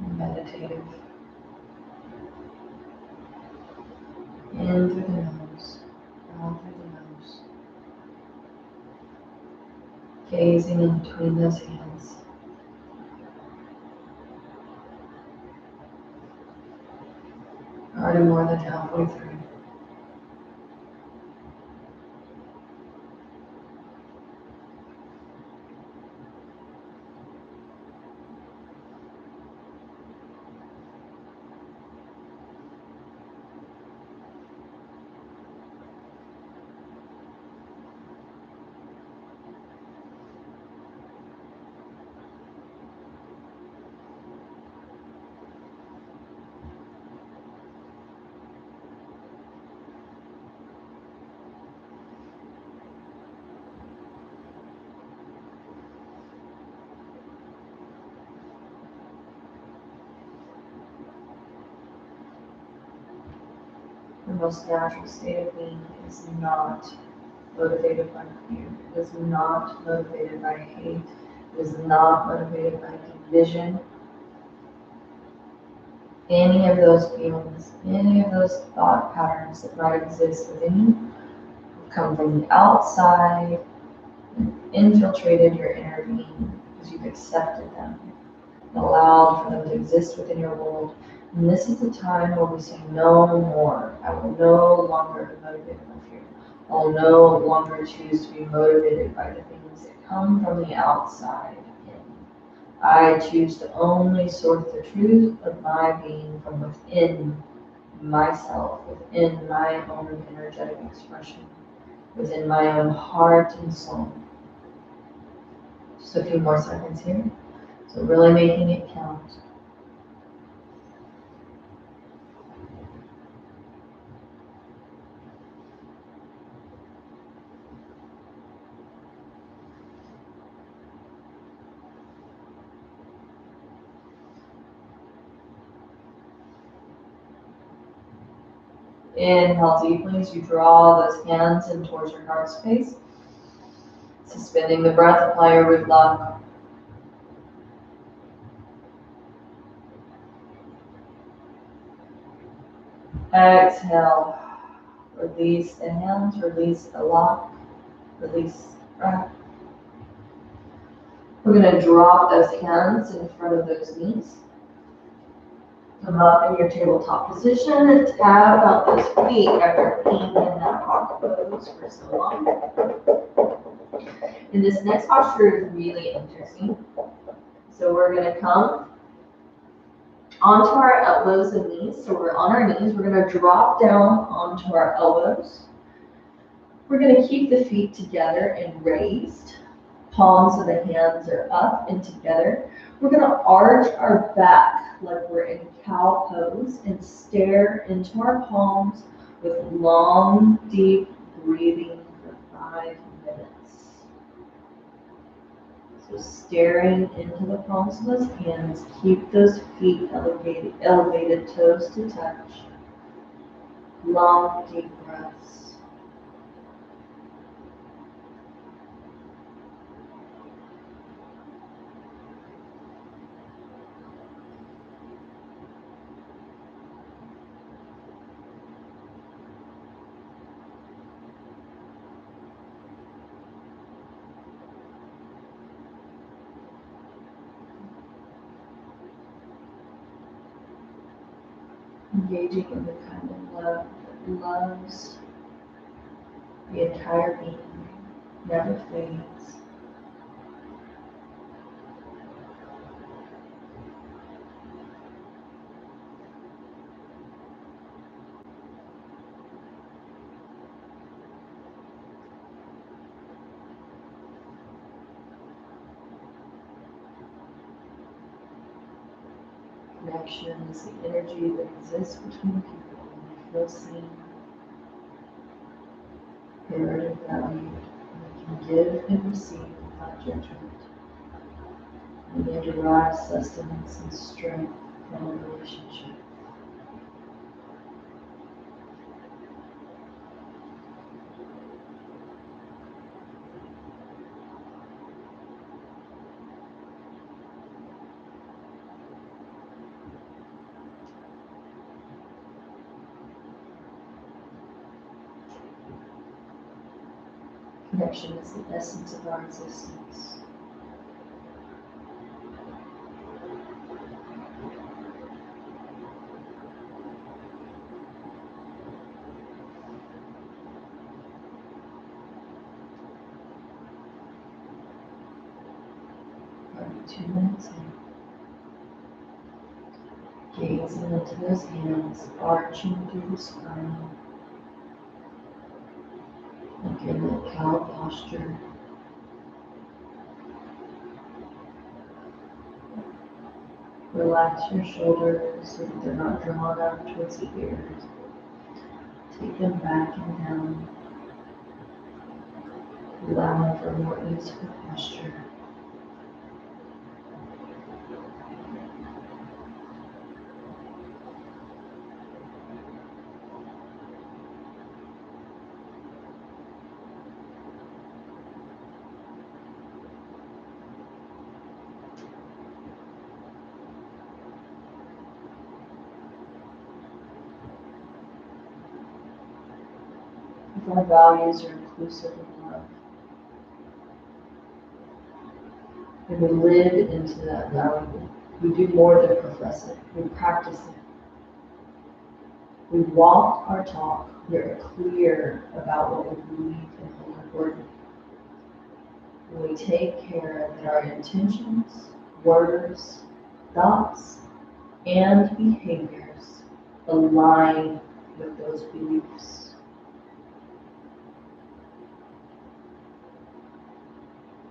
and meditative. In through the nose, out through the nose. Gazing in between those hands. Already more than halfway through. The most natural state of being is not motivated by fear. It is not motivated by hate. It is not motivated by division. Any of those feelings, any of those thought patterns that might exist within you come from the outside and infiltrated your inner being because you've accepted them and allowed for them to exist within your world. And this is the time where we say no more. I will no longer be motivated by fear. I will no longer choose to be motivated by the things that come from the outside in. I choose to only source the truth of my being from within myself, within my own energetic expression, within my own heart and soul. Just a few more seconds here. So really making it count. Inhale deeply as you draw those hands in towards your heart space. Suspending the breath, apply your root lock. Exhale. Release the hands, release the lock, release the breath. We're going to drop those hands in front of those knees. Come up in your tabletop position and tap out those feet after being in that rock pose for so long. And this next posture is really interesting. So we're going to come onto our elbows and knees. So we're on our knees. We're going to drop down onto our elbows. We're going to keep the feet together and raised. Palms of the hands are up and together. We're going to arch our back like we're in cow pose and stare into our palms with long, deep breathing for 5 minutes. So staring into the palms of those hands, keep those feet elevated toes to touch. Long, deep breaths. Engaging in the kind of love that loves the entire being, never fades. Connection is the energy that exists between people when they feel seen, heard, and valued, and they can give and receive without judgment. And they derive sustenance and strength from a relationship. Connection is the essence of our existence. 2 minutes in. Gazing into those hands, arching through the spine. Like in that cow posture. Relax your shoulders so that they're not drawn up towards the ears. Take them back and down, allowing for more easeful posture. If our values are inclusive of love, and we live into that value, we do more than profess it, we practice it. We walk our talk, we are clear about what we believe and hold important. We take care that our intentions, words, thoughts, and behaviors align with those beliefs.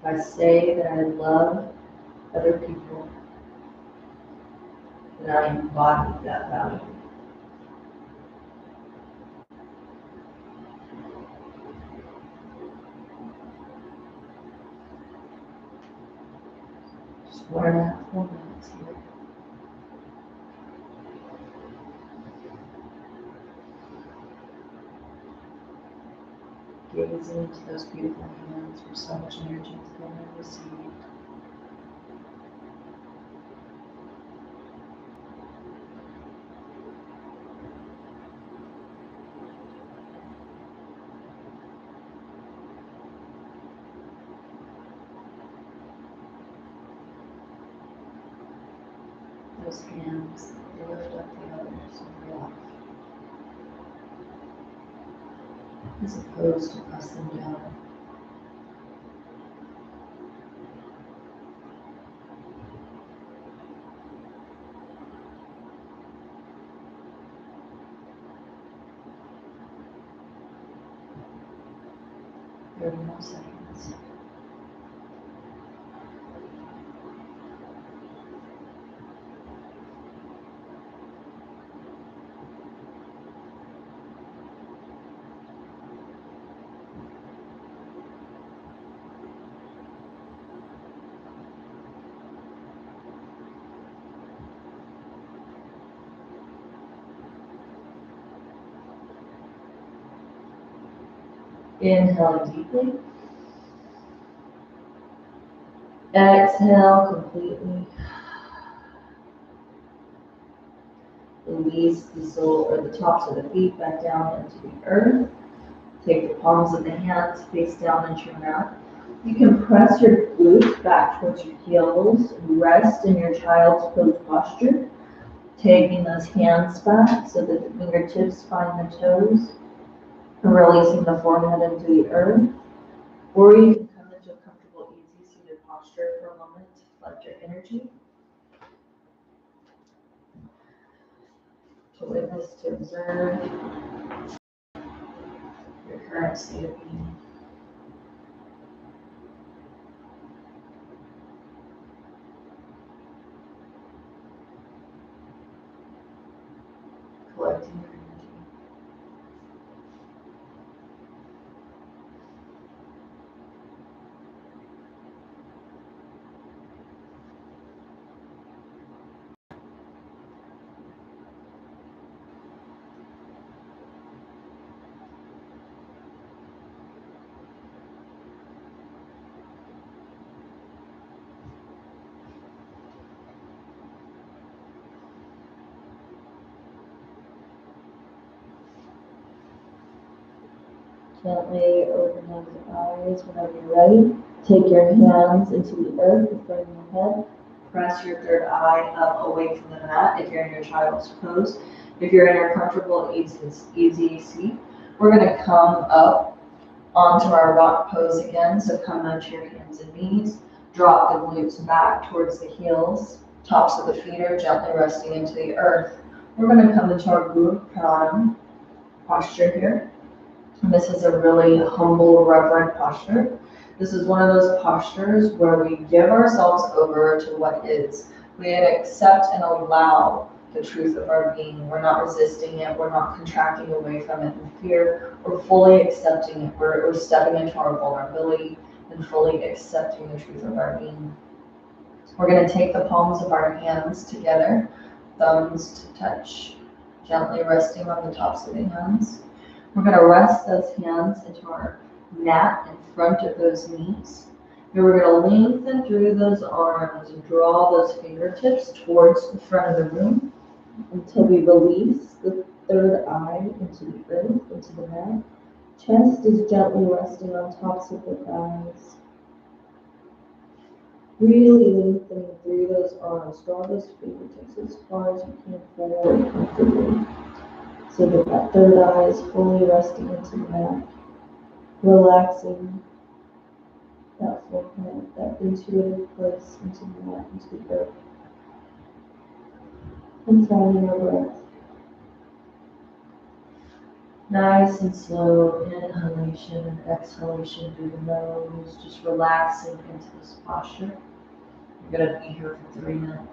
If I say that I love other people, then I embody that value. Just 1.5 more minutes here. Gazing into those beautiful hands where so much energy has been received. Those hands, they lift up the others in your life, as opposed to press them down. There are more seconds. Inhale deeply. Exhale completely. Release the sole or the tops of the feet back down into the earth. Take the palms of the hands face down into your mat. You can press your glutes back towards your heels. Rest in your child's pose posture. Taking those hands back so that the fingertips find the toes. And releasing the forehead into the earth. Or you can come into a comfortable, easy seated posture for a moment to collect your energy. To witness, to observe your current state of being. Collecting your energy. Gently open those eyes whenever you're ready. Take your hands into the earth in front of your head. Press your third eye up away from the mat if you're in your child's pose. If you're in your comfortable, easy seat, we're going to come up onto our rock pose again. So come onto your hands and knees. Drop the glutes back towards the heels. Tops of the feet are gently resting into the earth. We're going to come into our Guru Pranam posture here. And this is a really humble, reverent posture. This is one of those postures where we give ourselves over to what is. We accept and allow the truth of our being. We're not resisting it. We're not contracting away from it in fear. We're fully accepting it. We're stepping into our vulnerability and fully accepting the truth of our being. We're going to take the palms of our hands together, thumbs to touch, gently resting on the tops of the hands. We're going to rest those hands into our mat in front of those knees. And we're going to lengthen through those arms and draw those fingertips towards the front of the room until we release the third eye into the earth, into the mat. Chest is gently resting on tops of the thighs. Really lengthening through those arms. Draw those fingertips as far as you can forward comfortably, so that that third eye is fully resting into the mat, relaxing that forehead, that intuitive place into the mat, into the earth, and finding our breath. Nice and slow inhalation and exhalation through the nose, just relaxing into this posture. We're going to be here for 3 minutes.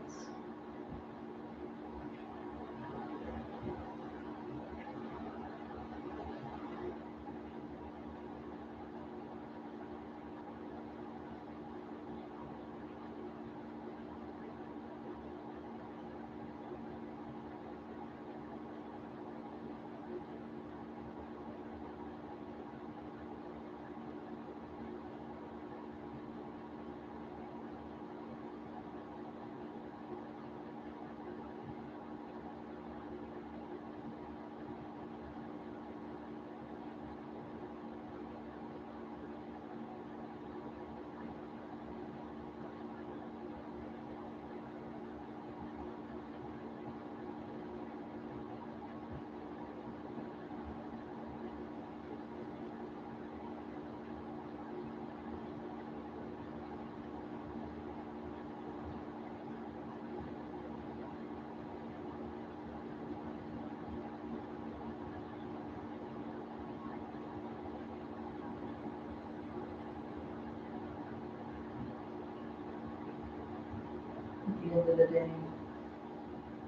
At the end of the day,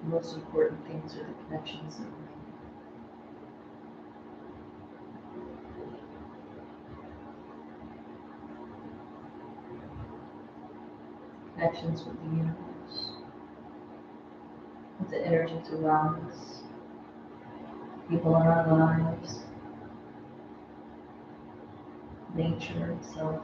the most important things are the connections that we make. Connections with the universe, with the energies around us, people in our lives, nature itself.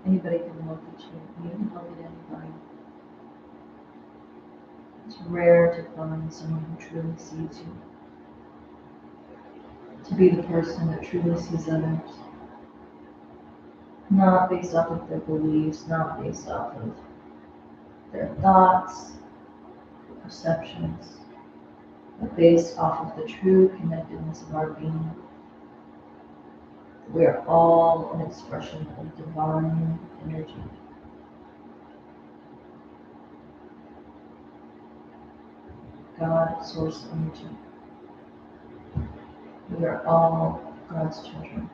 Anybody can look at you. You can look at anybody. It's rare to find someone who truly sees you. To be the person that truly sees others. Not based off of their beliefs, not based off of their thoughts, perceptions, but based off of the true connectedness of our being. We are all an expression of divine energy. God, source energy. We are all God's children.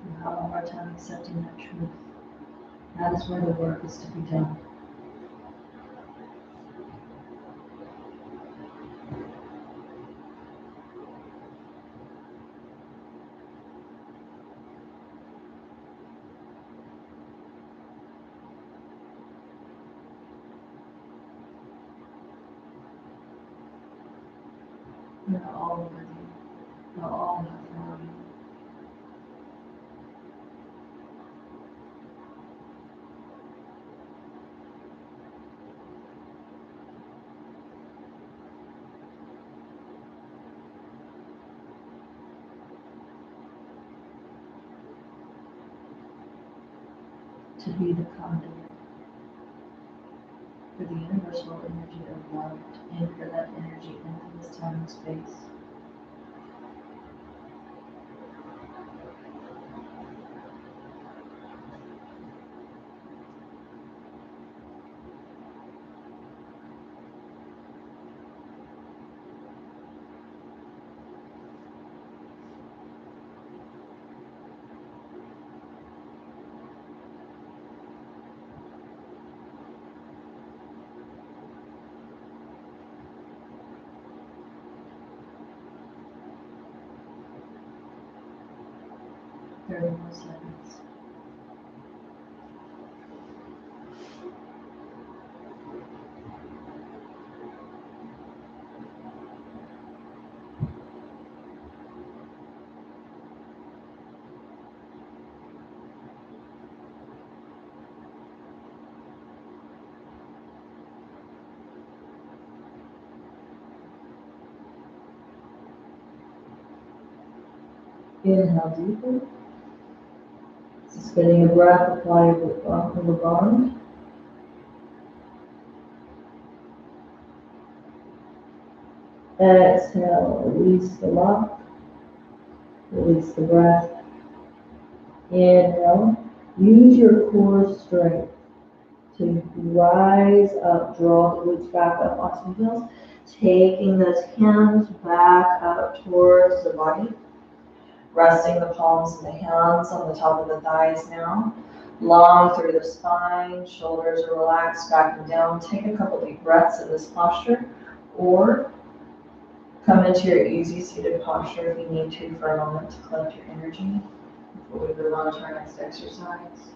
We have a hard time accepting that truth. That is where the work is to be done. We're all worthy. We're all have value. To be the conduit for the universal energy of love, to anchor that energy into this time and space. Very more seconds. Inhale deeply. Suspending a breath, apply the bond. Exhale, release the lock. Release the breath. Inhale. Use your core strength to rise up, draw the glutes back up onto the heels, taking those hands back up towards the body, resting the palms of the hands on the top of the thighs now, long through the spine, shoulders are relaxed back and down. Take a couple deep breaths in this posture, or come into your easy seated posture if you need to for a moment to collect your energy before we move on to our next exercise.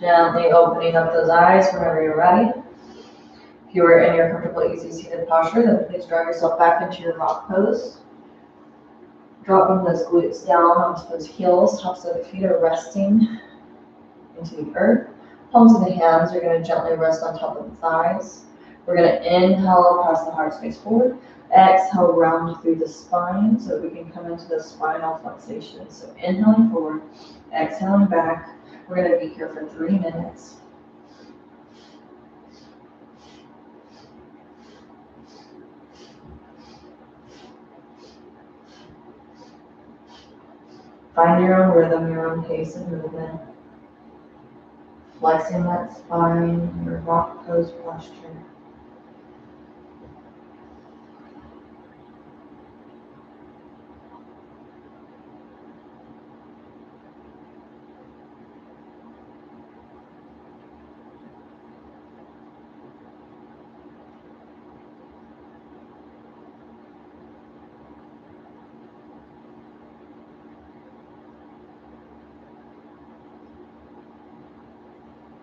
Gently opening up those eyes whenever you're ready. If you are in your comfortable, easy seated posture, then please draw yourself back into your rock pose. Dropping those glutes down onto those heels, tops of the feet are resting into the earth. Palms of the hands are going to gently rest on top of the thighs. We're going to inhale across the heart space forward. Exhale, round through the spine so that we can come into the spinal flexation. So inhaling forward, exhaling back. We're going to be here for 3 minutes. Find your own rhythm, your own pace of movement. Flexing that spine, your rock pose posture.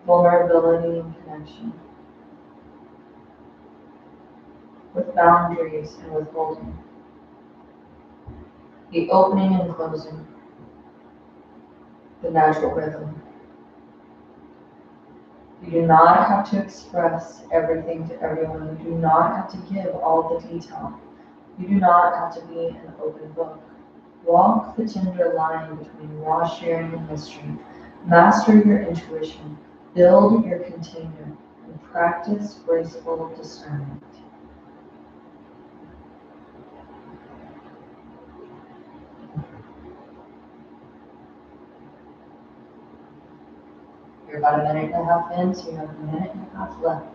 Vulnerability and connection. With boundaries and withholding. The opening and closing. The natural rhythm. You do not have to express everything to everyone. You do not have to give all the detail. You do not have to be an open book. Walk the tender line between raw sharing and mystery. Master your intuition. Build your container. And practice graceful discernment. You're about a minute and a half in, so you have a minute and a half left.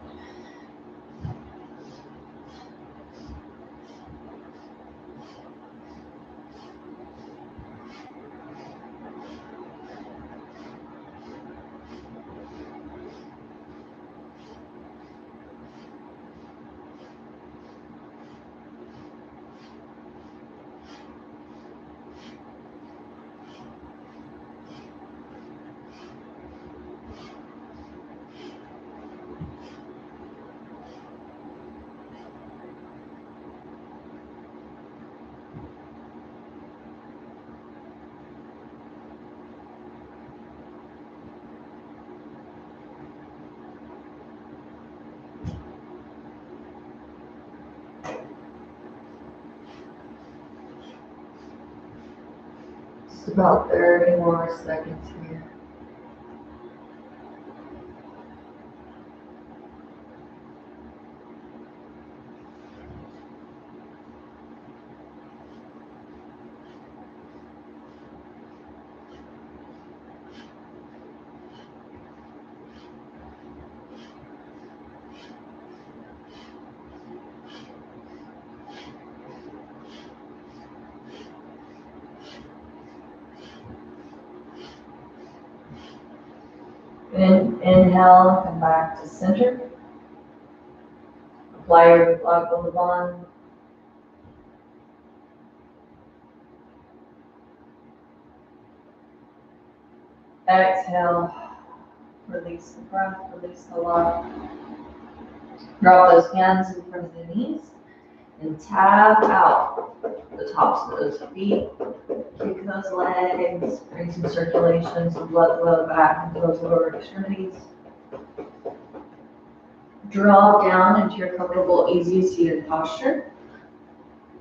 Just about 30 more seconds here. Inhale, come back to center. Apply your block on the bond. Exhale, release the breath, release the love. Drop those hands in front of the knees and tap out the tops of those feet. Kick those legs, bring some circulation, some blood flow back into those lower extremities. Draw down into your comfortable, easy seated posture.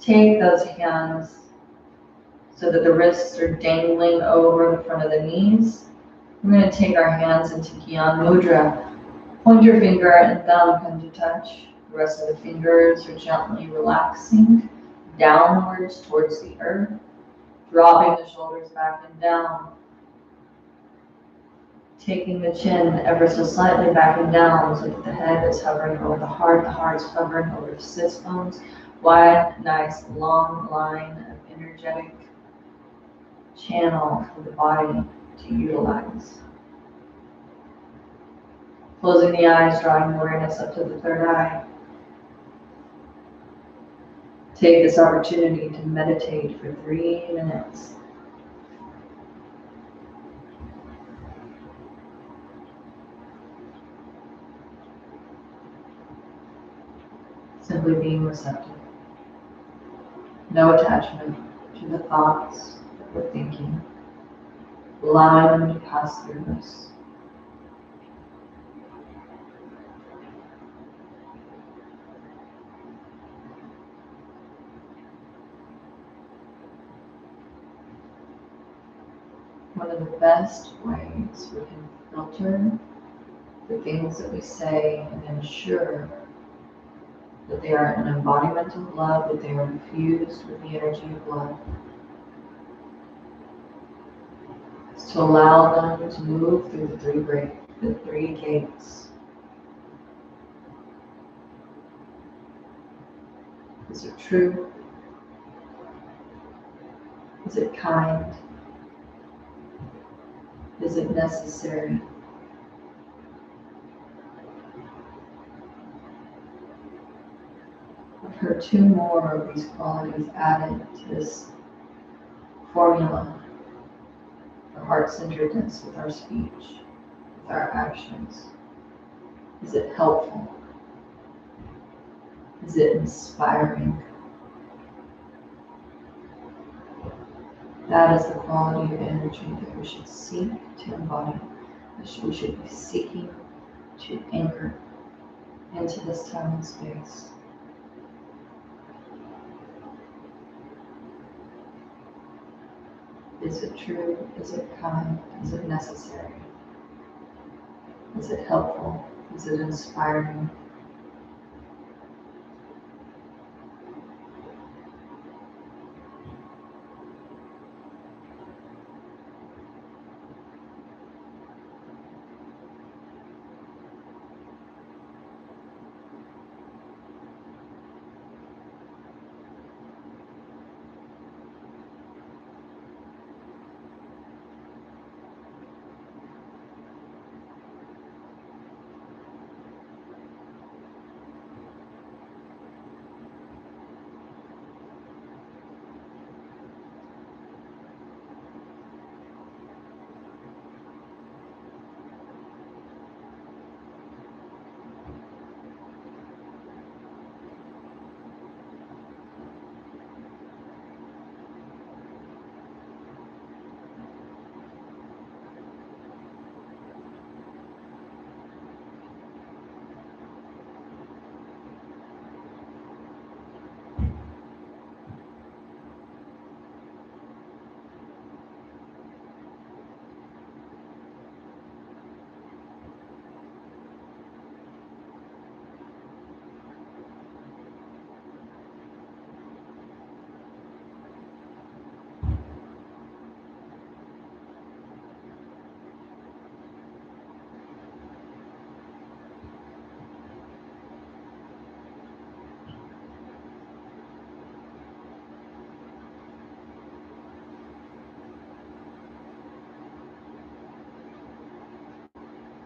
Take those hands so that the wrists are dangling over the front of the knees. We're going to take our hands into Gyan Mudra. Pointer finger and thumb come to touch. The rest of the fingers are gently relaxing downwards towards the earth, dropping the shoulders back and down. Taking the chin ever so slightly back and down so that the head is hovering over the heart is hovering over the sits bones. Wide, nice, long line of energetic channel for the body to utilize. Closing the eyes, drawing awareness up to the third eye. Take this opportunity to meditate for 3 minutes. Simply being receptive. No attachment to the thoughts that we're thinking. Allowing them to pass through us. One of the best ways we can filter the things that we say and ensure that they are an embodiment of love, that they are infused with the energy of love, is to allow them to move through the three gates. Is it true? Is it kind? Is it necessary? I've heard 2 more of these qualities added to this formula for heart-centeredness with our speech, with our actions. Is it helpful? Is it inspiring? That is the quality of energy that we should seek to embody, that we should be seeking to anchor into this time and space. Is it true? Is it kind? Is it necessary? Is it helpful? Is it inspiring?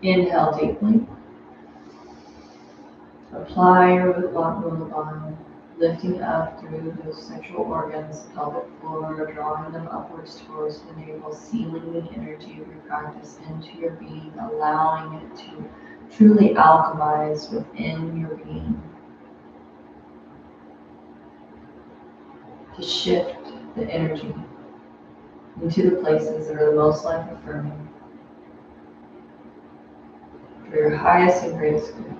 Inhale deeply. Apply your root lock Mudaband, lifting up through those sexual organs, pelvic floor, drawing them upwards towards the navel, sealing the energy of your practice into your being, allowing it to truly alchemize within your being, to shift the energy into the places that are the most life affirming for your highest and greatest good.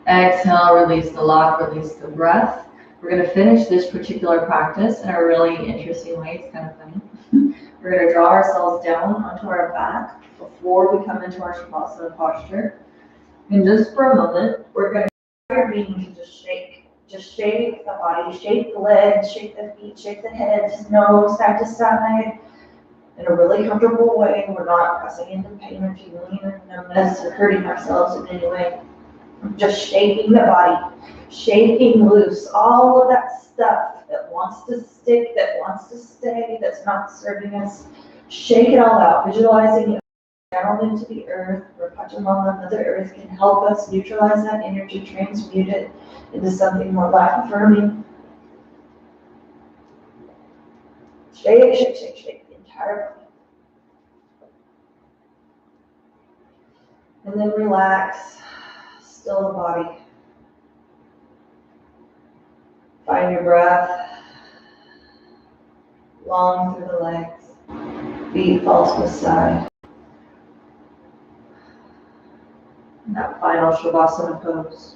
Exhale, release the lock, release the breath. We're going to finish this particular practice in a really interesting way. It's kind of funny. We're going to draw ourselves down onto our back before we come into our Shavasana posture. And just for a moment, we're going to get your being to just shake. Just shake the body, shake the legs, shake the feet, shake the head, nose, side to side, in a really comfortable way. We're not pressing into pain or feeling or numbness or hurting ourselves in any way. Just shaking the body, shaking loose all of that stuff that wants to stick, that wants to stay, that's not serving us. Shake it all out, visualizing it down into the earth, where Pachamama, Mother Earth, can help us neutralize that energy, transmute it into something more life-affirming. Shake, shake, shake, shake the entire body. And then relax, still the body. Find your breath, long through the legs, feet fall to the side. And that final Shavasana pose.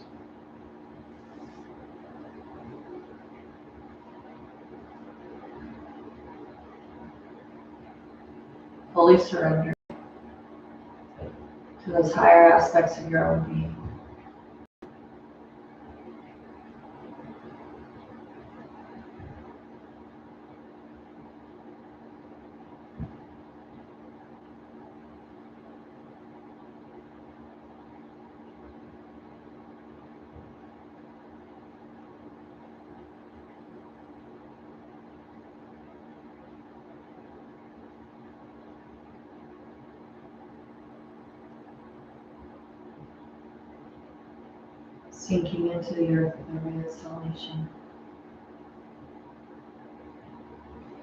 Fully surrender to those higher aspects of your own being. Sinking into the earth with every exhalation.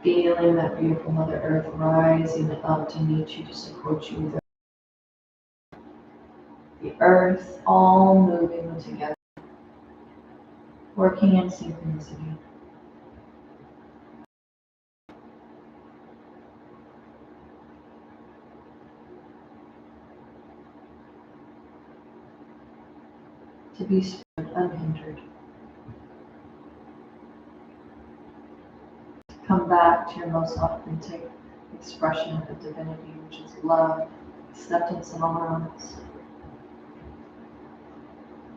Feeling that beautiful Mother Earth rising up to meet you, to support you with the earth all moving together, working in synchronicity. To be spirit unhindered. Come back to your most authentic expression of divinity, which is love, acceptance, and allowance.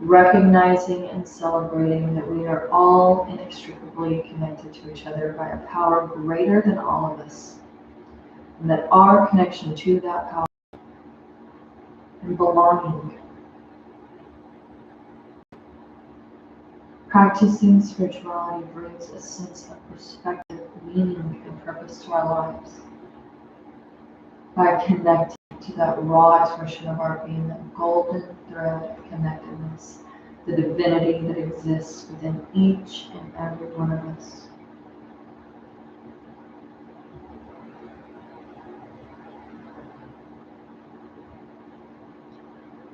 Recognizing and celebrating that we are all inextricably connected to each other by a power greater than all of us, and that our connection to that power and belonging. Practicing spirituality brings a sense of perspective, meaning, and purpose to our lives. By connecting to that raw expression of our being, that golden thread of connectedness, the divinity that exists within each and every one of us.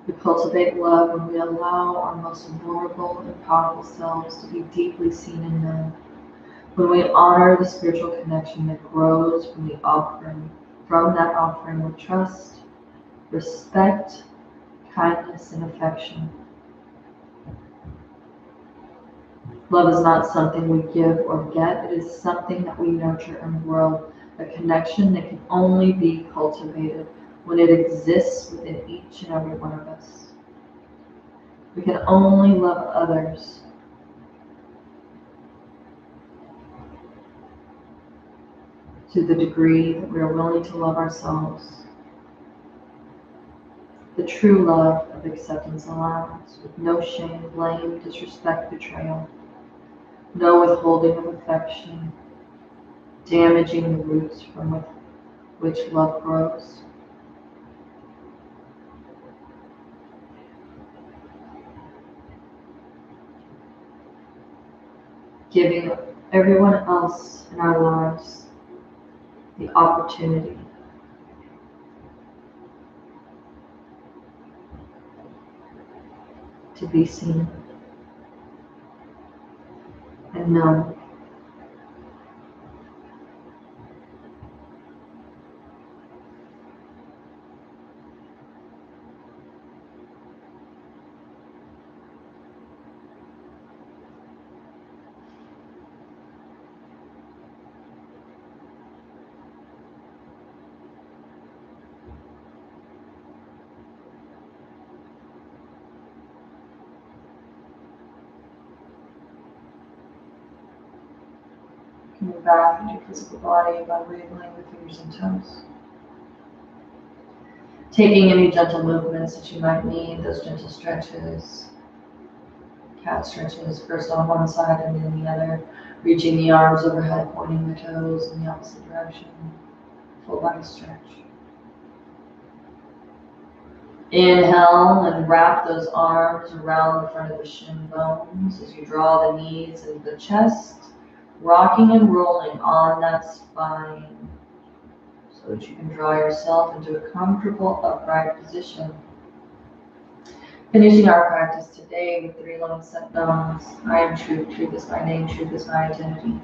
We cultivate love when we allow our most vulnerable and powerful selves to be deeply seen and known. When we honor the spiritual connection that grows from the offering, from that offering with trust, respect, kindness, and affection. Love is not something we give or get. It is something that we nurture and grow, a connection that can only be cultivated when it exists within each and every one of us. We can only love others to the degree that we are willing to love ourselves. The true love of acceptance and allowance, with no shame, blame, disrespect, betrayal, no withholding of affection, damaging the roots from which love grows. giving everyone else in our lives the opportunity to be seen and known. Coming back into your physical body by wiggling the fingers and toes. Taking any gentle movements that you might need, those gentle stretches, cat stretches, first on one side and then the other, reaching the arms overhead, pointing the toes in the opposite direction, full body stretch. Inhale and wrap those arms around the front of the shin bones as you draw the knees into the chest, rocking and rolling on that spine so that you can draw yourself into a comfortable upright position. Finishing our practice today with 3 long set bones. I am truth, truth is my name, truth is my identity.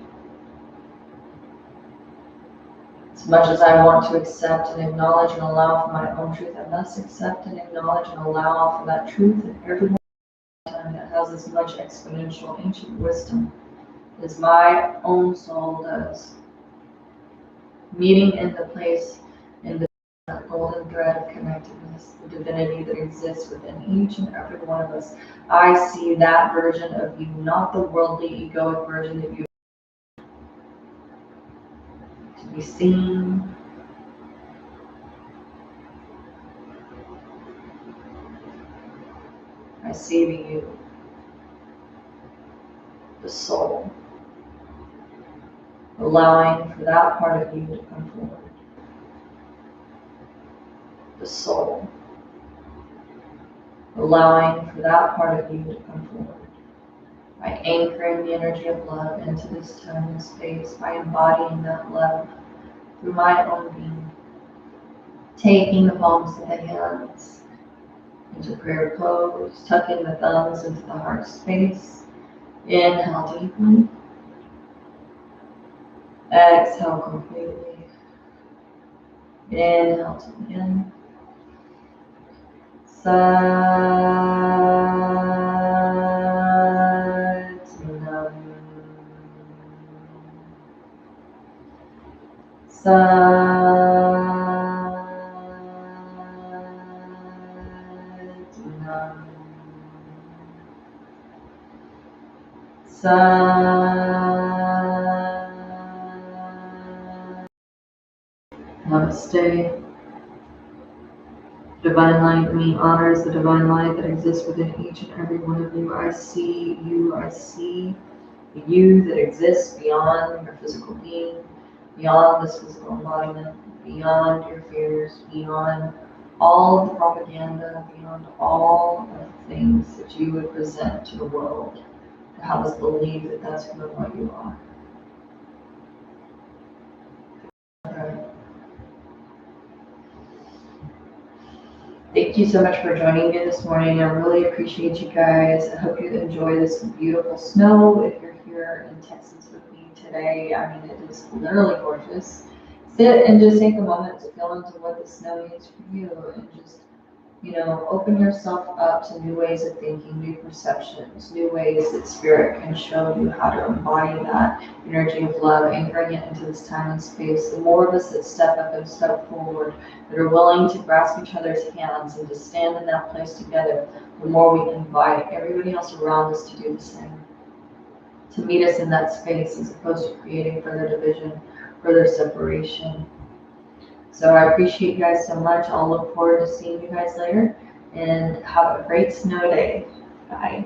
As much as I want to accept and acknowledge and allow for my own truth, I must accept and acknowledge and allow for that truth in every time that has as much exponential ancient wisdom as my own soul does. Meeting in the place, in the golden thread of connectedness, the divinity that exists within each and every one of us. I see that version of you, not the worldly, egoic version that you to be seen. I see the you, the soul, allowing for that part of you to come forward. The soul, allowing for that part of you to come forward. By anchoring the energy of love into this time and space, by embodying that love through my own being, taking the palms of the hands into prayer pose, tucking the thumbs into the heart space. Inhale deeply. Exhale completely. Inhale to the end. Namaste. Divine light in me honors the divine light that exists within each and every one of you. I see you. I see the you that exists beyond your physical being, beyond this physical embodiment, beyond your fears, beyond all of the propaganda, beyond all of the things that you would present to the world to have us believe that that's who and what you are. Right. Thank you so much for joining me this morning. I really appreciate you guys. I hope you enjoy this beautiful snow. If you're here in Texas with me today, I mean, it is literally gorgeous. Sit and just take a moment to feel into what the snow means for you and just, open yourself up to new ways of thinking, new perceptions, new ways that spirit can show you how to embody that energy of love, anchoring it into this time and space. The more of us that step up and step forward, that are willing to grasp each other's hands and to stand in that place together, the more we invite everybody else around us to do the same. To meet us in that space as opposed to creating further division, further separation. So I appreciate you guys so much. I'll look forward to seeing you guys later and have a great snow day. Bye.